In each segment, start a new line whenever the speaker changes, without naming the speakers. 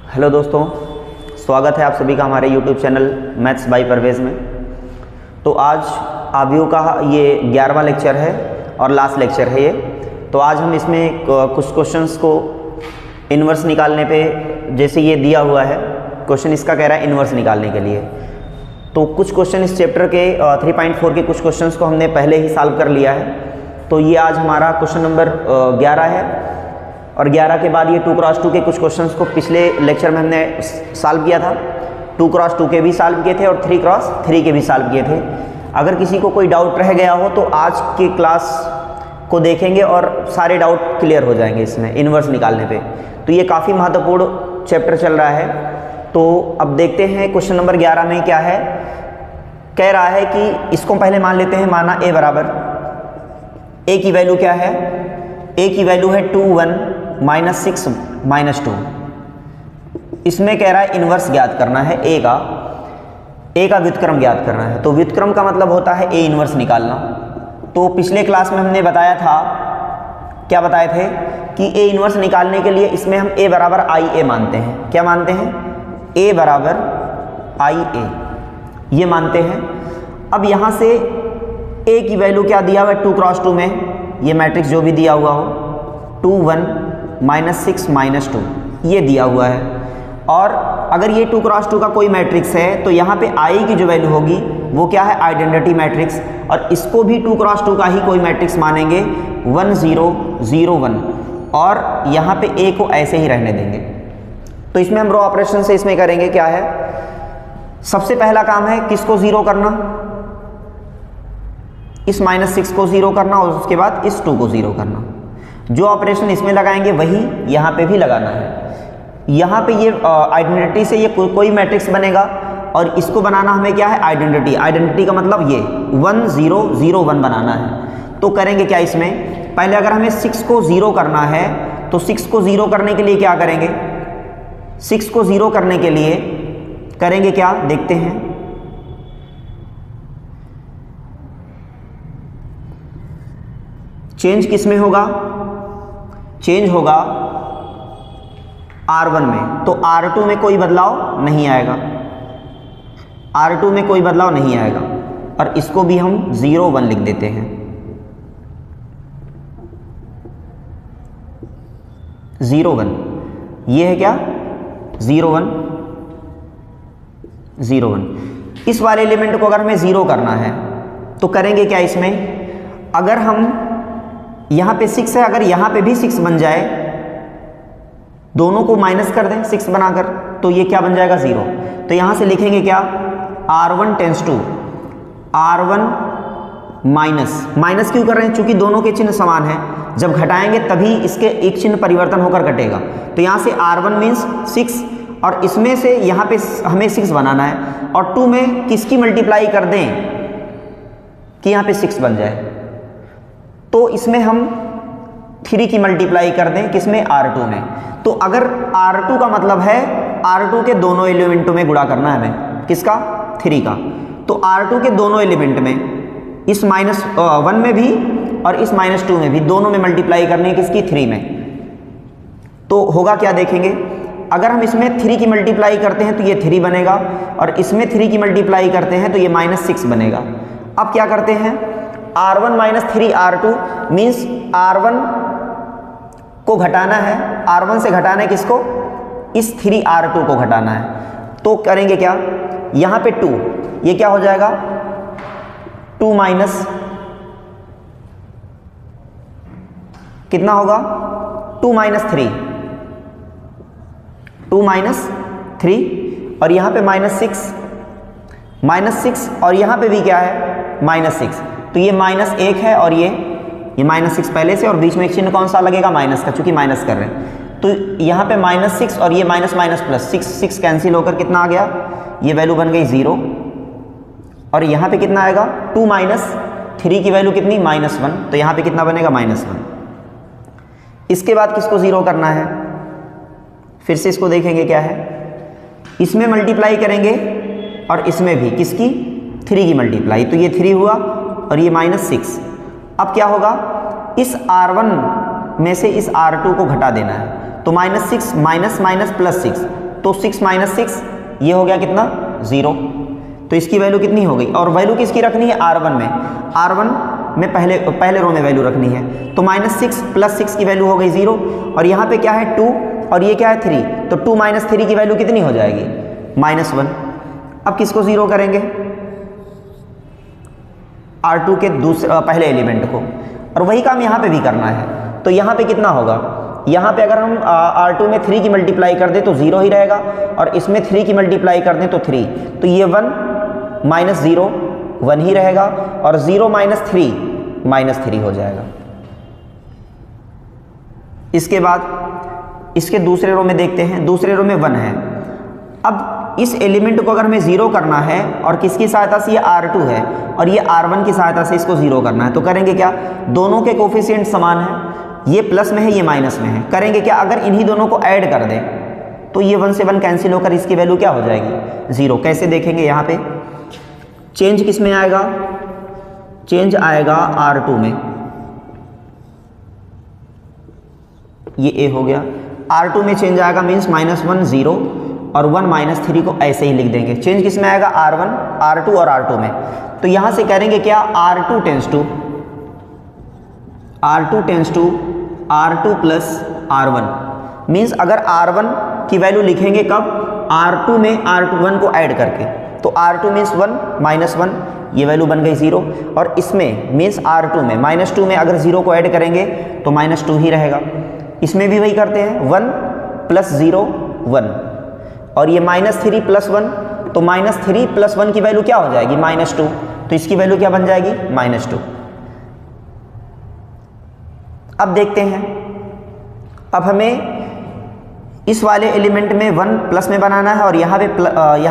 Hello दोस्तों, स्वागत है आप सभी का हमारे YouTube channel maths by Parvez में। तो आज आव्यू का ये 11वां लेक्चर है और लास्ट लेक्चर है ये। तो आज हम इसमें कुछ क्वेश्चंस को इन्वर्स निकालने पे, जैसे ये दिया हुआ है क्वेश्चन, इसका कह रहा है इन्वर्स निकालने के लिए। तो कुछ क्वेश्चन इस चैप्टर के 3.4 के कुछ क्वेश्चंस को हमने पहले ही सॉल्व कर लिया है। तो ये आज हमारा क्वेश्चन नंबर 11 है और 11 के बाद ये 2x2 के कुछ क्वेश्चंस को पिछले लेक्चर में हमने सॉल्व किया था। 2x2 के भी सॉल्व किए थे और 3x3 के भी सॉल्व किए थे। अगर किसी को कोई डाउट रह गया हो तो आज की क्लास को देखेंगे और सारे डाउट क्लियर हो जाएंगे इसमें इन्वर्स निकालने पे। तो ये काफ़ी महत्वपूर्ण चैप्टर चल रहा है। तो अब देखते हैं क्वेश्चन नंबर 11 में क्या है। कह रहा है कि इसको पहले मान लेते हैं, माना a बराबर, a की वैल्यू क्या है, a की वैल्यू है 2 1 -6 -2। इसमें कह रहा है इन्वर्स ज्ञात करना है a का व्युत्क्रम ज्ञात करना है। तो व्युत्क्रम का मतलब होता है a इन्वर्स निकालना। तो पिछले क्लास में हमने बताया था, क्या बताए थे, कि a इन्वर्स निकालने के लिए इसमें हम a बराबर IA मानते हैं। क्या मानते हैं? a बराबर IA ये मानते हैं। अब यहाँ से a की वैल्यू क्या दिया हुआ है 2x2 में, ये मैट्रिक्स जो भी दिया हुआ हो, 2 1 -6 -2 ये दिया हुआ है। और अगर ये 2x2 का कोई मैट्रिक्स है तो यहाँ पे I की जो वैल्यू होगी वो क्या है, आइडेंटिटी मैट्रिक्स। और इसको भी 2x2 का ही कोई मैट्रिक्स मानेंगे, 1 0 0 1, और यहाँ पे a को ऐसे ही रहने देंगे। तो इसमें हम रो ऑपरेशन से इसमें करेंगे क्या है, सबसे पहला काम है किसको ज़ीरो करना, इस -6 को ज़ीरो करना और उसके बाद इस 2 को ज़ीरो करना। जो ऑपरेशन इसमें लगाएंगे वही यहाँ पे भी लगाना है। यहाँ पे ये आइडेंटिटी से ये कोई मैट्रिक्स बनेगा और इसको बनाना हमें क्या है, आइडेंटिटी। आइडेंटिटी का मतलब ये 1 0 0 1 बनाना है। तो करेंगे क्या इसमें, पहले अगर हमें 6 को ज़ीरो करना है तो 6 को ज़ीरो करने के लिए क्या करेंगे, 6 को ज़ीरो करने के लिए करेंगे क्या, देखते हैं। चेंज किस में होगा, चेंज होगा R1 में। तो R2 में कोई बदलाव नहीं आएगा, R2 में कोई बदलाव नहीं आएगा। और इसको भी हम 0 1 लिख देते हैं, 0 1। ये है क्या, 0 1 0 1। इस वाले एलिमेंट को अगर हमें 0 करना है तो करेंगे क्या इसमें, अगर हम यहाँ पे 6 है, अगर यहाँ पे भी 6 बन जाए, दोनों को माइनस कर दें 6 बनाकर, तो ये क्या बन जाएगा, 0। तो यहाँ से लिखेंगे क्या, R1 tends to R1 minus क्यों कर रहे हैं, चूंकि दोनों के चिन्ह समान हैं। जब घटाएंगे तभी इसके एक चिन्ह परिवर्तन होकर घटेगा। तो यहाँ से R1 मीन्स 6, और इसमें से यहाँ पे हमें 6 बनाना है, और 2 में किसकी मल्टीप्लाई कर दें कि यहाँ पे 6 बन जाए। तो इसमें हम 3 की मल्टीप्लाई कर दें, किसमें, R2 में। तो अगर R2 का मतलब है R2 के दोनों एलिमेंटों में गुणा करना है हमें, किसका, 3 का। तो R2 के दोनों एलिमेंट में, इस -1 में भी और इस -2 में भी, दोनों में मल्टीप्लाई करनी है, किसकी, 3 में। तो होगा क्या, देखेंगे। अगर हम इसमें 3 की मल्टीप्लाई करते हैं तो ये 3 बनेगा, और इसमें 3 की मल्टीप्लाई करते हैं तो ये -6 बनेगा। अब क्या करते हैं, R1 - 3 R2 मीन्स R1 को घटाना है, R1 से घटाना है किसको, इस 3 R2 को घटाना है। तो करेंगे क्या, यहाँ पे 2, ये क्या हो जाएगा, 2 माइनस कितना होगा, 2 - 3, 2 - 3, और यहाँ पे -6 और यहाँ पे भी क्या है, -6। तो ये -1 है और ये -6 पहले से, और बीच में एक चिन्ह कौन सा लगेगा, माइनस का, चूंकि माइनस कर रहे हैं। तो यहाँ पे -6 और ये माइनस प्लस 6 कैंसिल होकर कितना आ गया, ये वैल्यू बन गई 0। और यहाँ पे कितना आएगा, 2 - 3 की वैल्यू कितनी, -1। तो यहाँ पे कितना बनेगा, -1। इसके बाद किसको 0 करना है, फिर से इसको देखेंगे क्या है, इसमें मल्टीप्लाई करेंगे और इसमें भी, किसकी, 3 की मल्टीप्लाई। तो ये 3 हुआ और ये -6। अब क्या होगा, इस R1 में से इस R2 को घटा देना है। तो -6 माइनस माइनस +6, तो तो 6 माइनस 6 ये हो गया कितना 0, तो इसकी वैल्यू कितनी हो गई, और वैल्यू किसकी रखनी है R1 में, R1 में पहले रो में वैल्यू रखनी है, तो -6 + 6 की वैल्यू हो गई 0, और यहाँ पे क्या है 2 और ये क्या है 3, तो 2 - 3 की वैल्यू कितनी हो जाएगी -1। अब किसको 0 करेंगे, R2 के पहले एलिमेंट को, और वही काम यहाँ पे भी करना है। तो यहाँ पे कितना होगा, यहाँ पे अगर हम R2 में 3 की मल्टीप्लाई कर दें तो 0 ही रहेगा, और इसमें 3 की मल्टीप्लाई कर दें तो 3, तो ये 1 - 0 1 ही रहेगा, और 0 - 3 -3 हो जाएगा। इसके बाद इसके दूसरे रो में देखते हैं, दूसरे रो में 1 है। अब इस एलिमेंट को अगर हमें 0 करना है, और किसकी सहायता से, ये R2 है और ये R1 की सहायता से इसको 0 करना है, तो करेंगे क्या, दोनों के कोफिशिएंट समान है, ये प्लस में है ये माइनस में है, करेंगे क्या, अगर इन्हीं दोनों को ऐड कर दें तो ये 1 से 1 कैंसिल होकर इसकी वैल्यू क्या हो जाएगी 0। कैसे देखेंगे, यहाँ पे चेंज किस में आएगा, चेंज आएगा R2 में, ये A हो गया, R2 में चेंज आएगा मीन्स -1 0 और 1 - 3 को ऐसे ही लिख देंगे। चेंज किस में आएगा R1 R2 और R2 में, तो यहां से करेंगे क्या, R2 tense to R2 plus R1, means अगर R1 की वैल्यू लिखेंगे कब, R2 में R1 को ऐड करके, तो R2 मीन्स 1 - 1 ये वैल्यू बन गई 0, और इसमें मीन्स R2 में -2 में अगर 0 को ऐड करेंगे तो -2 ही रहेगा। इसमें भी वही करते हैं, 1 + 0 1, और ये -3 + 1, तो -3 + 1 की वैल्यू क्या हो जाएगी -2, तो इसकी वैल्यू क्या बन जाएगी -2। अब देखते हैं, अब हमें इस वाले एलिमेंट में 1 प्लस में बनाना है, और यहाँ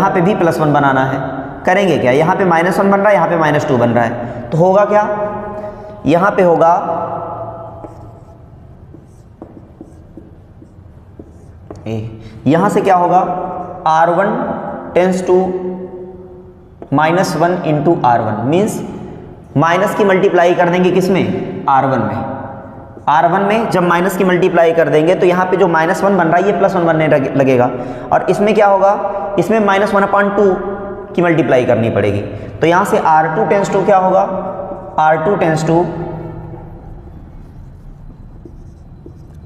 पे भी +1 बनाना है। करेंगे क्या, यहाँ पे -1 बन रहा है, यहाँ पे -2 बन रहा है, तो होगा क्या, यहाँ पे होगा यहाँ से क्या होगा, R1 tends to -1 into R1, means minus की मल्टीप्लाई कर देंगे किसमें, R1 में। R1 में जब माइनस की मल्टीप्लाई कर देंगे तो यहाँ पे जो -1 बन रहा है ये +1 बनने लगेगा, और इसमें क्या होगा, इसमें -1/2 की मल्टीप्लाई करनी पड़ेगी। तो यहाँ से R2 टेंस टू क्या होगा, R2 tense to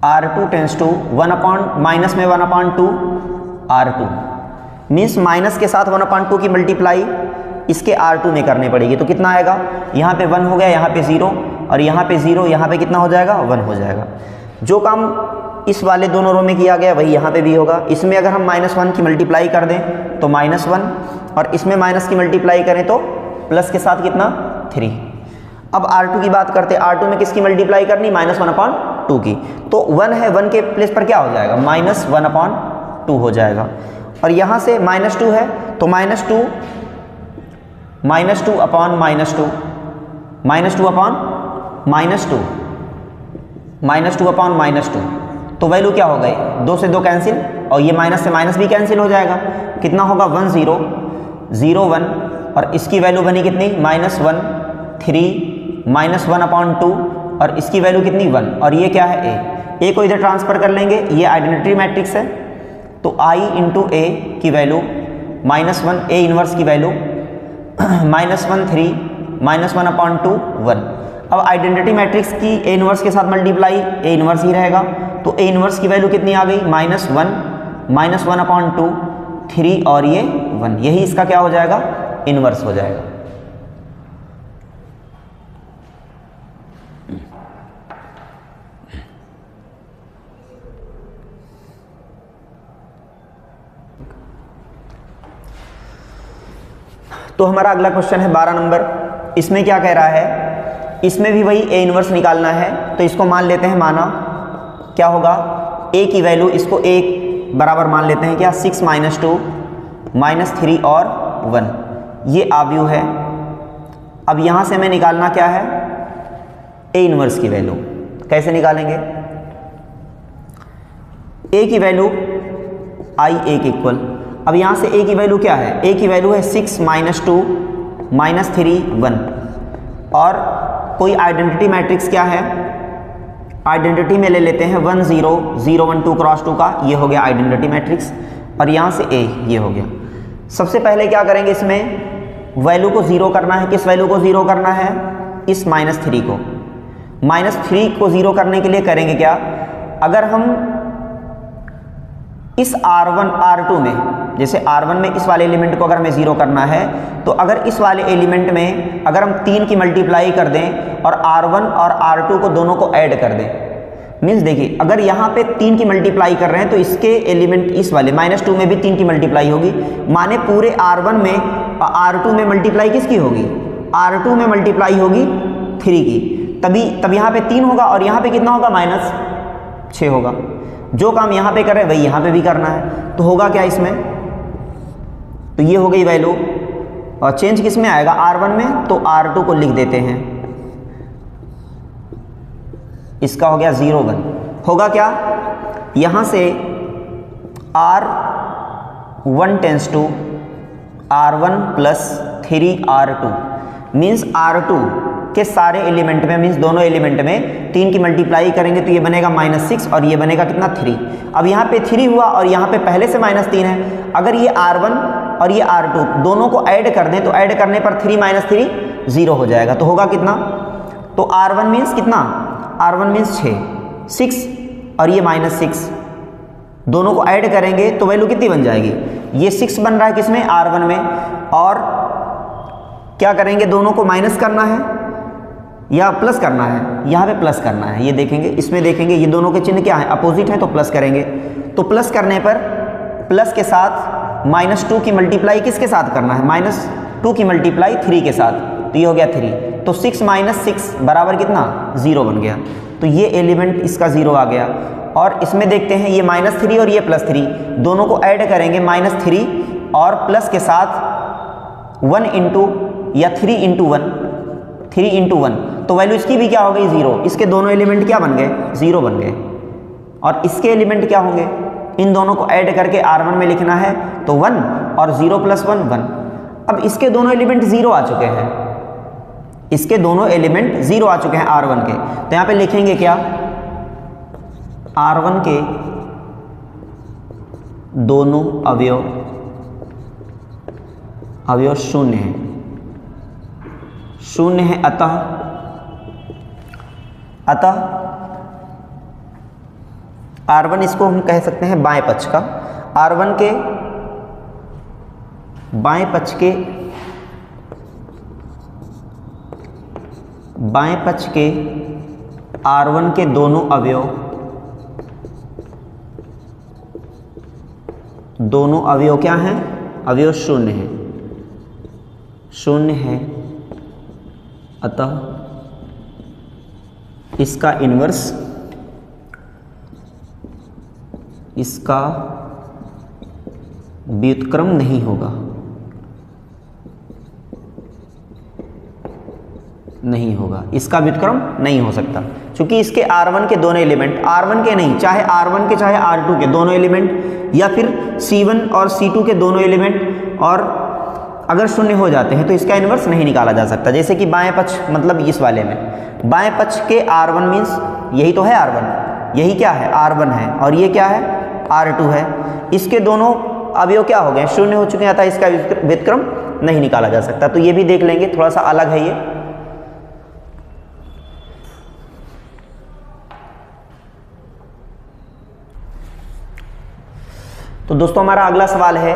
1/2 R2, means minus के साथ 1/2 की मल्टीप्लाई इसके R2 में करनी पड़ेगी। तो कितना आएगा, यहाँ पे 1 हो गया, यहाँ पे 0, और यहाँ पे 0, यहाँ पे कितना हो जाएगा 1 हो जाएगा। जो काम इस वाले दोनों रो में किया गया वही यहाँ पे भी होगा। इसमें अगर हम -1 की मल्टीप्लाई कर दें तो -1, और इसमें माइनस की मल्टीप्लाई करें तो प्लस के साथ कितना 3। अब R2 की बात करते हैं, R2 में किसकी मल्टीप्लाई करनी, -1/2 की, तो 1 है, 1 के प्लेस पर क्या हो जाएगा -1/2 हो जाएगा, और यहाँ से -2 है तो -2 अपॉन -2 अपॉन -2, तो वैल्यू क्या हो गई, 2 से 2 कैंसिल, और ये माइनस से माइनस भी कैंसिल हो जाएगा। कितना होगा 1 0 0 1, और इसकी वैल्यू बनी कितनी -1 3 -1/2, और इसकी वैल्यू कितनी 1, और ये क्या है A को इधर ट्रांसफर कर लेंगे, ये आइडेंटिटी मैट्रिक्स है, तो I इंटू A की वैल्यू -1, A इनवर्स की वैल्यू -1 3 -1/2 1। अब आइडेंटिटी मैट्रिक्स की A इनवर्स के साथ मल्टीप्लाई, A इनवर्स ही रहेगा, तो A इनवर्स की वैल्यू कितनी आ गई -1 -1/2 3, और ये 1, यही इसका क्या हो जाएगा इनवर्स हो जाएगा। तो हमारा अगला क्वेश्चन है 12 नंबर। इसमें क्या कह रहा है, इसमें भी वही A इनवर्स निकालना है, तो इसको मान लेते हैं, माना क्या होगा, A की वैल्यू इसको 1 बराबर मान लेते हैं क्या, 6 - 2 -3 और 1, ये आव्यूह है। अब यहाँ से हमें निकालना क्या है, A इनवर्स की वैल्यू। कैसे निकालेंगे, A की वैल्यू I A के इक्वल। अब यहाँ से A की वैल्यू क्या है, A की वैल्यू है 6 - 2 -3 1, और कोई आइडेंटिटी मैट्रिक्स क्या है, आइडेंटिटी में ले लेते हैं 1 0 0 1 2 क्रॉस 2 का, ये हो गया आइडेंटिटी मैट्रिक्स। और यहाँ से ए, ये हो गया। सबसे पहले क्या करेंगे, इसमें वैल्यू को ज़ीरो करना है। किस वैल्यू को ज़ीरो करना है? इस -3 को। -3 को ज़ीरो करने के लिए करेंगे क्या, अगर हम इस R1 R2 में, जैसे R1 में इस वाले एलिमेंट को अगर हमें ज़ीरो करना है, तो अगर इस वाले एलिमेंट में अगर हम 3 की मल्टीप्लाई कर दें और R1 और R2 को दोनों को ऐड कर दें, मीन्स देखिए अगर यहाँ पे 3 की मल्टीप्लाई कर रहे हैं तो इसके एलिमेंट इस वाले -2 में भी 3 की मल्टीप्लाई होगी, माने पूरे R1 में R2 में मल्टीप्लाई किसकी होगी? R2 में मल्टीप्लाई होगी 3 की, तब यहाँ पे 3 होगा और यहाँ पे कितना होगा? -6 होगा। जो काम यहाँ पे कर रहे हैं वही यहाँ पे भी करना है, तो होगा क्या इसमें? तो ये हो गई वैल्यू, और चेंज किस में आएगा? R1 में, तो R2 को लिख देते हैं, इसका हो गया 0 1। होगा क्या, यहाँ से R1 tends to R1 + 3R2, means R2 के सारे एलिमेंट में, मीन्स दोनों एलिमेंट में 3 की मल्टीप्लाई करेंगे तो ये बनेगा -6 और ये बनेगा कितना? 3। अब यहाँ पे 3 हुआ और यहाँ पे पहले से -3 है। अगर ये R1 और ये R2 दोनों को ऐड कर दें तो ऐड करने पर 3 - 3 0 हो जाएगा। तो होगा कितना? तो R1 मीन्स कितना? R1 मीन्स 6 और ये -6, दोनों को ऐड करेंगे तो वैल्यू कितनी बन जाएगी? ये 6 बन रहा है किसमें? R1 में। और क्या करेंगे, दोनों को माइनस करना है या प्लस करना है? यहाँ पे प्लस करना है। ये देखेंगे, इसमें देखेंगे ये दोनों के चिन्ह क्या है? अपोजिट है, तो प्लस करेंगे। तो प्लस करने पर प्लस के साथ -2 की मल्टीप्लाई किसके साथ करना है? -2 की मल्टीप्लाई 3 के साथ, तो ये हो गया 3। तो 6 - 6 बराबर कितना? 0 बन गया। तो ये एलिमेंट इसका 0 आ गया। और इसमें देखते हैं ये -3 और ये +3 दोनों को ऐड करेंगे, -3 और प्लस के साथ 1 इंटू या 3 इंटू 1, तो वैल्यू इसकी भी क्या हो गई? 0। इसके दोनों एलिमेंट क्या बन गए? 0 बन गए। और इसके एलिमेंट क्या होंगे? इन दोनों को ऐड करके R1 में लिखना है, तो 1 और 0 + 1 1। अब इसके दोनों एलिमेंट 0 आ चुके हैं, इसके दोनों एलिमेंट 0 आ चुके हैं R1 के, तो यहाँ पे लिखेंगे क्या? R1 के दोनों अवयव 0 हैं, 0 है। अतः R1 इसको हम कह सकते हैं बाएं पक्ष का। R1 के बाएं पक्ष के R1 के दोनों अवयव क्या हैं? अवयव 0 हैं, 0 है। अतः इसका इन्वर्स, इसका व्युत्क्रम नहीं होगा, इसका व्युत्क्रम नहीं हो सकता, क्योंकि इसके R1 के दोनों एलिमेंट, R1 के नहीं, चाहे R1 के चाहे R2 के दोनों एलिमेंट, या फिर C1 और C2 के दोनों एलिमेंट, और अगर 0 हो जाते हैं तो इसका इन्वर्स नहीं निकाला जा सकता। जैसे कि बाएं पक्ष, मतलब इस वाले में बाएं पक्ष के R1 मीन्स यही तो है R1, यही क्या है? R1 है, और ये क्या है? R2 है। इसके दोनों अवयव क्या हो गए? 0 हो चुके हैं, अतः इसका व्युत्क्रम नहीं निकाला जा सकता। तो ये भी देख लेंगे, थोड़ा सा अलग है ये। तो दोस्तों हमारा अगला सवाल है,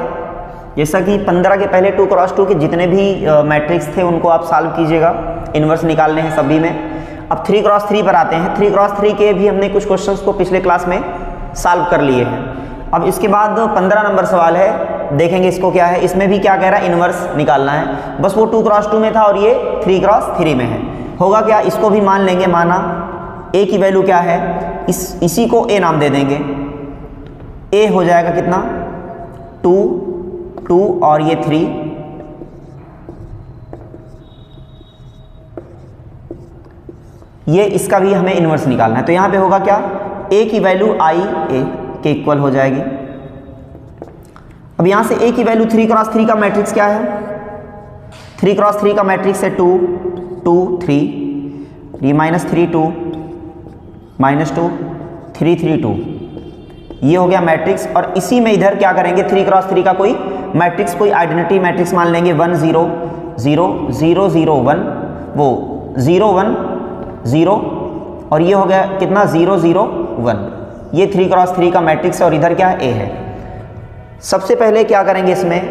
जैसा कि 15 के पहले 2 × 2 के जितने भी मैट्रिक्स थे उनको आप सॉल्व कीजिएगा, इन्वर्स निकालने हैं सभी में। अब 3 × 3 पर आते हैं। 3 × 3 के भी हमने कुछ क्वेश्चंस को पिछले क्लास में सॉल्व कर लिए हैं। अब इसके बाद 15 नंबर सवाल है, देखेंगे इसको क्या है। इसमें भी क्या कह रहा है? इन्वर्स निकालना है। बस वो 2 × 2 में था और ये 3 × 3 में है। होगा क्या? इसको भी मान लेंगे, माना a की वैल्यू क्या है? इसी को a नाम दे देंगे। a हो जाएगा कितना? 2 और ये 3, ये इसका भी हमें इन्वर्स निकालना है। तो यहाँ पे होगा क्या? a की वैल्यू i a के इक्वल हो जाएगी। अब यहाँ से a की वैल्यू 3 × 3 का मैट्रिक्स क्या है? 3 × 3 का मैट्रिक्स है 2 2 3, ये -3 2 -2 3 3 2, ये हो गया मैट्रिक्स, और इसी में इधर क्या करेंगे 3x3 का कोई मैट्रिक्स, कोई आइडेंटिटी मैट्रिक्स मान लेंगे 1 0 0 0 0 1, वो 0 1 0, और ये हो गया कितना 0 0 1। ये 3x3 का मैट्रिक्स है और इधर क्या है ए है। सबसे पहले क्या करेंगे इसमें,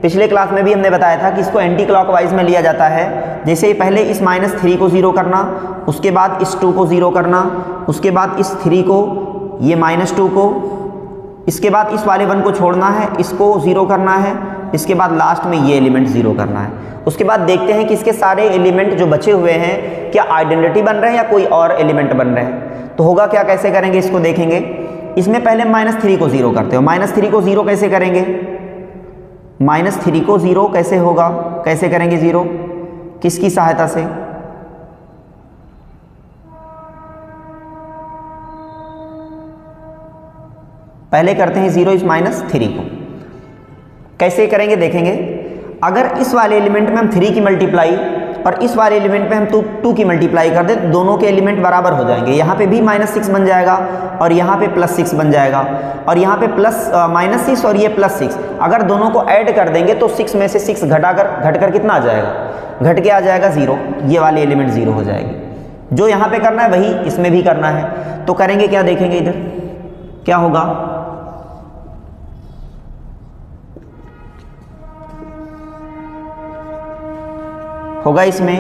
पिछले क्लास में भी हमने बताया था कि इसको एंटी क्लॉकवाइज में लिया जाता है। जैसे पहले इस -3 को 0 करना, उसके बाद इस 2 को 0 करना, उसके बाद इस 3 को, ये -2 को, इसके बाद इस वाले 1 को छोड़ना है, इसको 0 करना है, इसके बाद लास्ट में ये एलिमेंट 0 करना है। उसके बाद देखते हैं कि इसके सारे एलिमेंट जो बचे हुए हैं क्या आइडेंटिटी बन रहे हैं या कोई और एलिमेंट बन रहे हैं। तो होगा क्या, कैसे करेंगे इसको देखेंगे। इसमें पहले -3 को 0 करते हो। -3 को 0 कैसे करेंगे, -3 को 0 कैसे होगा, कैसे करेंगे 0, किसकी सहायता से, पहले करते हैं 0 इस -3 को। कैसे करेंगे देखेंगे। अगर इस वाले एलिमेंट में हम 3 की मल्टीप्लाई और इस वाले एलिमेंट में हम 2 की मल्टीप्लाई कर दें, दोनों के एलिमेंट बराबर हो जाएंगे। यहाँ पे भी -6 बन जाएगा और यहाँ पे +6 बन जाएगा, और यहाँ पे -6 और ये +6। अगर दोनों को ऐड कर देंगे तो 6 में से 6 घटकर कितना आ जाएगा, घट के आ जाएगा 0। ये वाले एलिमेंट 0 हो जाएगी। जो यहाँ पे करना है वही इसमें भी करना है। तो करेंगे क्या देखेंगे, इधर क्या होगा, होगा इसमें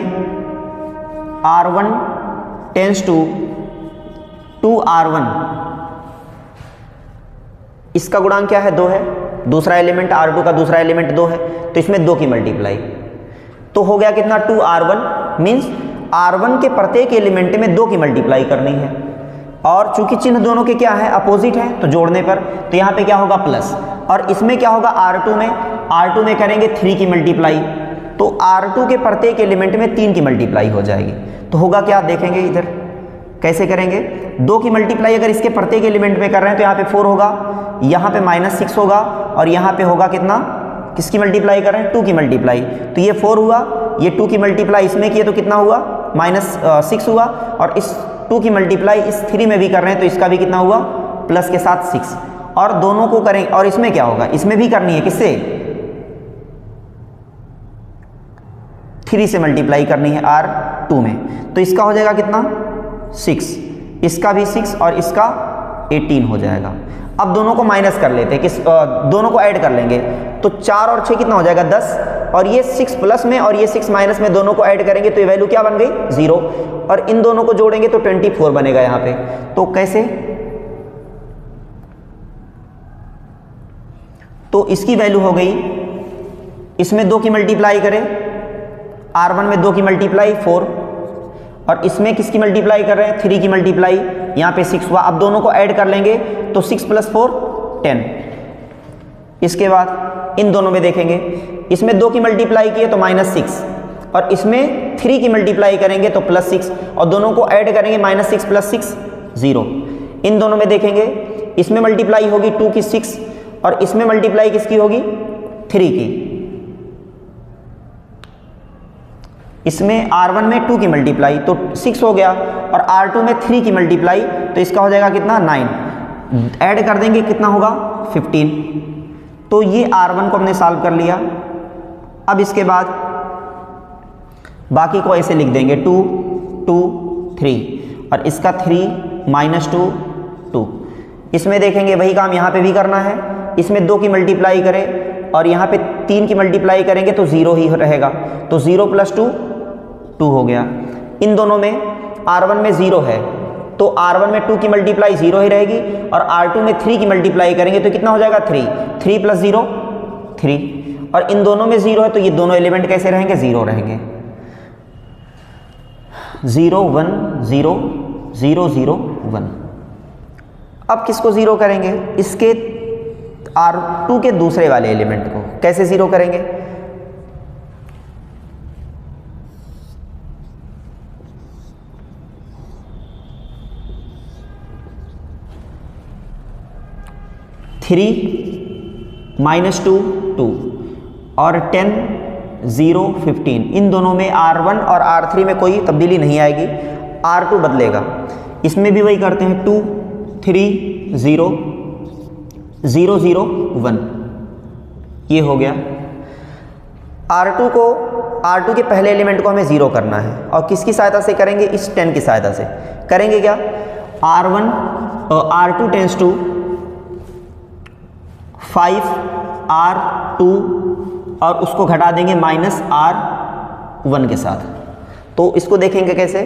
R1 टेंस टू 2R1, इसका गुणांक क्या है 2 है, दूसरा एलिमेंट R2 का दूसरा एलिमेंट 2 है, तो इसमें 2 की मल्टीप्लाई, तो हो गया कितना 2R1। मीन्स R1 के प्रत्येक एलिमेंट में 2 की मल्टीप्लाई करनी है, और चूंकि चिन्ह दोनों के क्या है, अपोजिट है, तो जोड़ने पर तो यहाँ पे क्या होगा प्लस, और इसमें क्या होगा R2 में करेंगे 3 की मल्टीप्लाई, तो R2 के प्रत्येक एलिमेंट में 3 की मल्टीप्लाई हो जाएगी। तो होगा क्या देखेंगे इधर कैसे करेंगे। 2 की मल्टीप्लाई अगर इसके प्रत्येक एलिमेंट में कर रहे हैं तो यहाँ पे 4 होगा, यहाँ पे -6 होगा, और यहाँ पे होगा कितना, किसकी मल्टीप्लाई कर रहे हैं 2 की मल्टीप्लाई, तो ये 4 हुआ, ये 2 की मल्टीप्लाई इसमें किए तो कितना हुआ -6 हुआ, और इस 2 की मल्टीप्लाई इस 3 में भी कर रहे हैं तो इसका भी कितना हुआ प्लस के साथ 6, और दोनों को करें। और इसमें क्या होगा, इसमें भी करनी है, किससे 3 से मल्टीप्लाई करनी है R2 में, तो इसका हो जाएगा कितना 6, इसका भी 6 और इसका 18 हो जाएगा। अब दोनों को माइनस कर लेते हैं, दोनों को ऐड कर लेंगे, तो 4 और 6 कितना हो जाएगा 10, और ये 6 प्लस में और ये 6 माइनस में दोनों को ऐड करेंगे तो ये वैल्यू क्या बन गई 0, और इन दोनों को जोड़ेंगे तो 24 बनेगा यहाँ पे। तो कैसे, तो इसकी वैल्यू हो गई, इसमें 2 की मल्टीप्लाई करें, R1 में 2 की मल्टीप्लाई 4, और इसमें किसकी मल्टीप्लाई कर रहे हैं 3 की मल्टीप्लाई, यहाँ पे 6 हुआ। अब दोनों को ऐड कर लेंगे तो 6 + 4 10। इसके बाद इन दोनों में देखेंगे, इसमें 2 की मल्टीप्लाई किए तो -6, और इसमें 3 की मल्टीप्लाई करेंगे तो +6, और दोनों को ऐड करेंगे -6 + 6 0। इन दोनों में देखेंगे, इसमें मल्टीप्लाई होगी 2 की 6, और इसमें मल्टीप्लाई किसकी होगी 3 की। इसमें R1 में 2 की मल्टीप्लाई तो 6 हो गया, और R2 में 3 की मल्टीप्लाई तो इसका हो जाएगा कितना 9, ऐड कर देंगे कितना होगा 15। तो ये R1 को हमने सॉल्व कर लिया। अब इसके बाद बाकी को ऐसे लिख देंगे 2 2 3, और इसका 3 -2 2। इसमें देखेंगे वही काम यहाँ पे भी करना है, इसमें 2 की मल्टीप्लाई करें और यहाँ पे 3 की मल्टीप्लाई करेंगे तो 0 ही रहेगा, तो 0 + 2 2 हो गया। इन दोनों में R1 में 0 है तो R1 में 2 की मल्टीप्लाई 0 ही रहेगी, और R2 में 3 की मल्टीप्लाई करेंगे तो कितना हो जाएगा 3 3 + 0 3, और इन दोनों में 0 है तो ये दोनों एलिमेंट कैसे रहेंगे 0 रहेंगे। 0 1 0 0 0 1। अब किसको 0 करेंगे, इसके R2 के दूसरे वाले एलिमेंट को कैसे 0 करेंगे। -2 2 और 10 0 15, इन दोनों में R1 और R3 में कोई तब्दीली नहीं आएगी, R2 बदलेगा। इसमें भी वही करते हैं 2 3 0 0 0 1, ये हो गया। R2 के पहले एलिमेंट को हमें 0 करना है और किसकी सहायता से करेंगे, इस 10 की सहायता से करेंगे। क्या R2 टेंस टू 5 R2 और उसको घटा देंगे -R1 के साथ। तो इसको देखेंगे कैसे,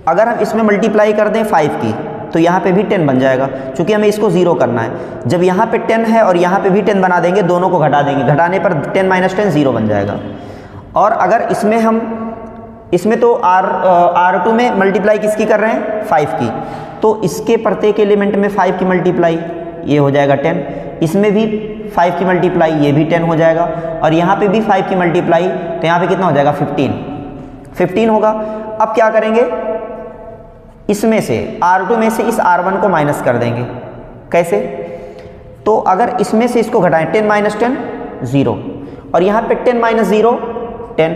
अगर हम इसमें मल्टीप्लाई कर दें 5 की तो यहाँ पे भी 10 बन जाएगा, क्योंकि हमें इसको 0 करना है। जब यहाँ पे 10 है और यहाँ पे भी 10 बना देंगे, दोनों को घटा देंगे, घटाने पर 10 - 10 0 बन जाएगा। और अगर इसमें तो R2 में मल्टीप्लाई किसकी कर रहे हैं, 5 की, तो इसके प्रत्येक एलिमेंट में 5 की मल्टीप्लाई, ये हो जाएगा 10। इसमें भी 5 की मल्टीप्लाई, ये भी 10 हो जाएगा। और यहाँ पे भी 5 की मल्टीप्लाई, तो यहाँ पे कितना हो जाएगा, 15 होगा। अब क्या करेंगे, इसमें से R2 में से इस R1 को माइनस कर देंगे। कैसे, तो अगर इसमें से इसको घटाएं 10 - 10 0, और यहाँ पे 10 - 0 10,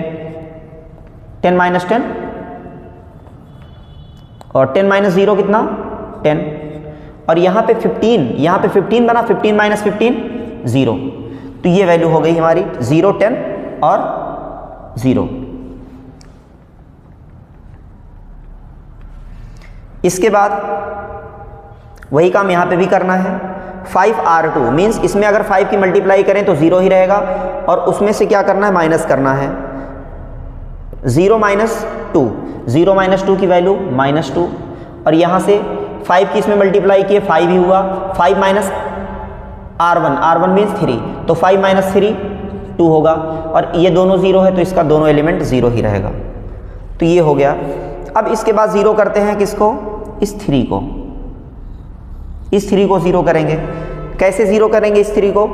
10 - 10 और 10 - 0 कितना 10, और यहाँ पे 15 बना, 15 - 15 0। तो ये वैल्यू हो गई हमारी 0 10 और 0। इसके बाद वही काम यहाँ पे भी करना है। 5 R2 मीन्स इसमें अगर 5 की मल्टीप्लाई करें तो 0 ही रहेगा, और उसमें से क्या करना है, माइनस करना है। 0 - 2, 0 - 2 की वैल्यू -2, और यहाँ से 5 की इसमें मल्टीप्लाई किए 5 ही हुआ। 5 - R1 मीन्स 3, तो 5 - 3 2 होगा, और ये दोनों 0 है तो इसका दोनों एलिमेंट 0 ही रहेगा। तो ये हो गया। अब इसके बाद 0 करते हैं किसको, इस 3 को, इस 3 को 0 करेंगे। कैसे 0 करेंगे इस 3 को,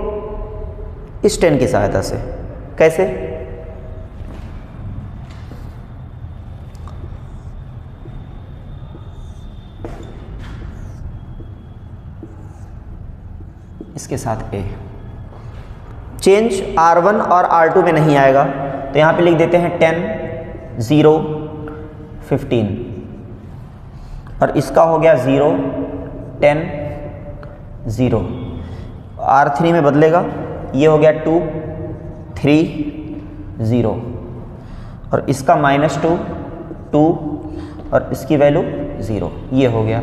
इस 10 की सहायता से। कैसे, इसके साथ ए, चेंज R1 और R2 में नहीं आएगा, तो यहाँ पे लिख देते हैं 10 0 15, और इसका हो गया 0 10 0। R3 में बदलेगा, ये हो गया 2 3 0, और इसका -2 2, और इसकी वैल्यू 0, ये हो गया।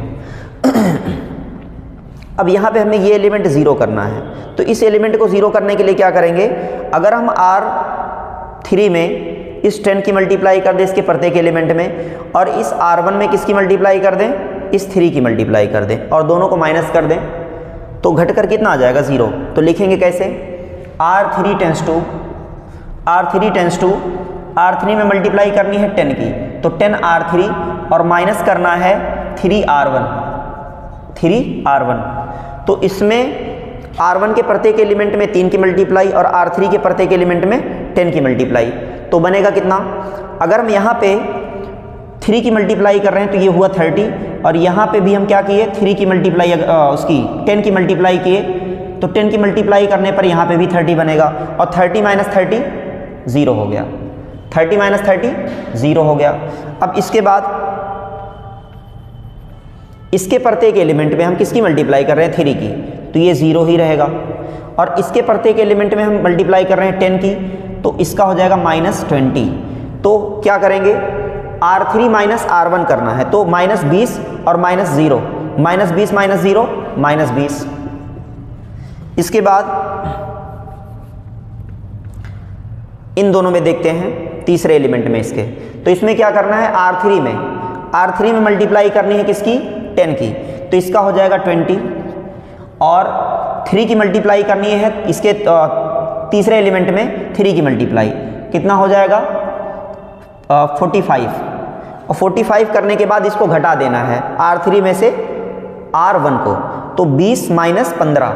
अब यहाँ पे हमें ये एलिमेंट 0 करना है, तो इस एलिमेंट को 0 करने के लिए क्या करेंगे, अगर हम R3 में इस 10 की मल्टीप्लाई कर दें इसके प्रत्येक एलिमेंट में, और इस R1 में किसकी मल्टीप्लाई कर दें, इस 3 की मल्टीप्लाई कर दें, और दोनों को माइनस कर दें, तो घटकर कितना आ जाएगा 0। तो लिखेंगे कैसे, R3 R3 में मल्टीप्लाई करनी है 10 की, तो 10 R3 और माइनस करना है 3 R1। तो इसमें R1 के प्रत्येक एलिमेंट में 3 की मल्टीप्लाई और R3 के प्रत्येक एलिमेंट में 10 की मल्टीप्लाई, तो बनेगा कितना, अगर हम यहाँ पे 3 की मल्टीप्लाई कर रहे हैं तो ये हुआ 30, और यहाँ पे भी हम क्या किए, 3 की मल्टीप्लाई उसकी 10 की मल्टीप्लाई किए, तो 10 की मल्टीप्लाई करने पर यहाँ पे भी 30 बनेगा, और 30 - 30 0 हो गया, 30 - 30 0 हो गया। अब इसके बाद इसके प्रत्येक एलिमेंट में हम किसकी मल्टीप्लाई कर रहे हैं, 3 की, तो ये 0 ही रहेगा, और इसके प्रत्येक एलिमेंट में हम मल्टीप्लाई कर रहे हैं 10 की, तो इसका हो जाएगा -20। तो क्या करेंगे, R3 - R1 करना है, तो -20 और -0, -20 - 0 -20। इसके बाद इन दोनों में देखते हैं, तीसरे एलिमेंट में इसके, तो इसमें क्या करना है, R3 में मल्टीप्लाई करनी है किसकी, 10 की, तो इसका हो जाएगा 20, और 3 की मल्टीप्लाई करनी है इसके तीसरे एलिमेंट में 3 की मल्टीप्लाई, कितना हो जाएगा 45, और 45 करने के बाद इसको घटा देना है R3 में से R1 को, तो 20 - 15,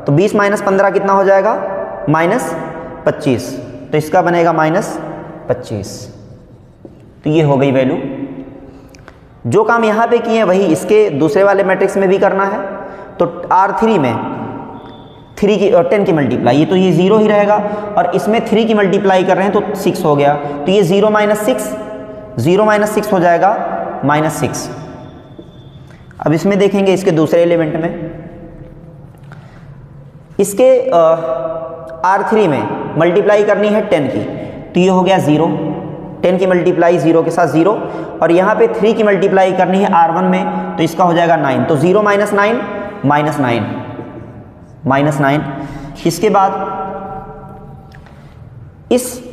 तो 20 - 15 कितना हो जाएगा, -25, तो इसका बनेगा -25। तो ये हो गई वैल्यू। जो काम यहाँ पे किए हैं वही इसके दूसरे वाले मैट्रिक्स में भी करना है। तो R3 में 3 की 10 की मल्टीप्लाई, ये तो ये 0 ही रहेगा, और इसमें 3 की मल्टीप्लाई कर रहे हैं तो 6 हो गया, तो ये 0 - 6 हो जाएगा -6। अब इसमें देखेंगे इसके दूसरे एलिमेंट में, इसके R3 में मल्टीप्लाई करनी है 10 की, तो ये हो गया 0, 10 की मल्टीप्लाई 0 के साथ 0, और यहाँ पे 3 की मल्टीप्लाई करनी है R1 में, तो इसका हो जाएगा 9, तो 0 माइनस 9 माइनस 9। इसके बाद इस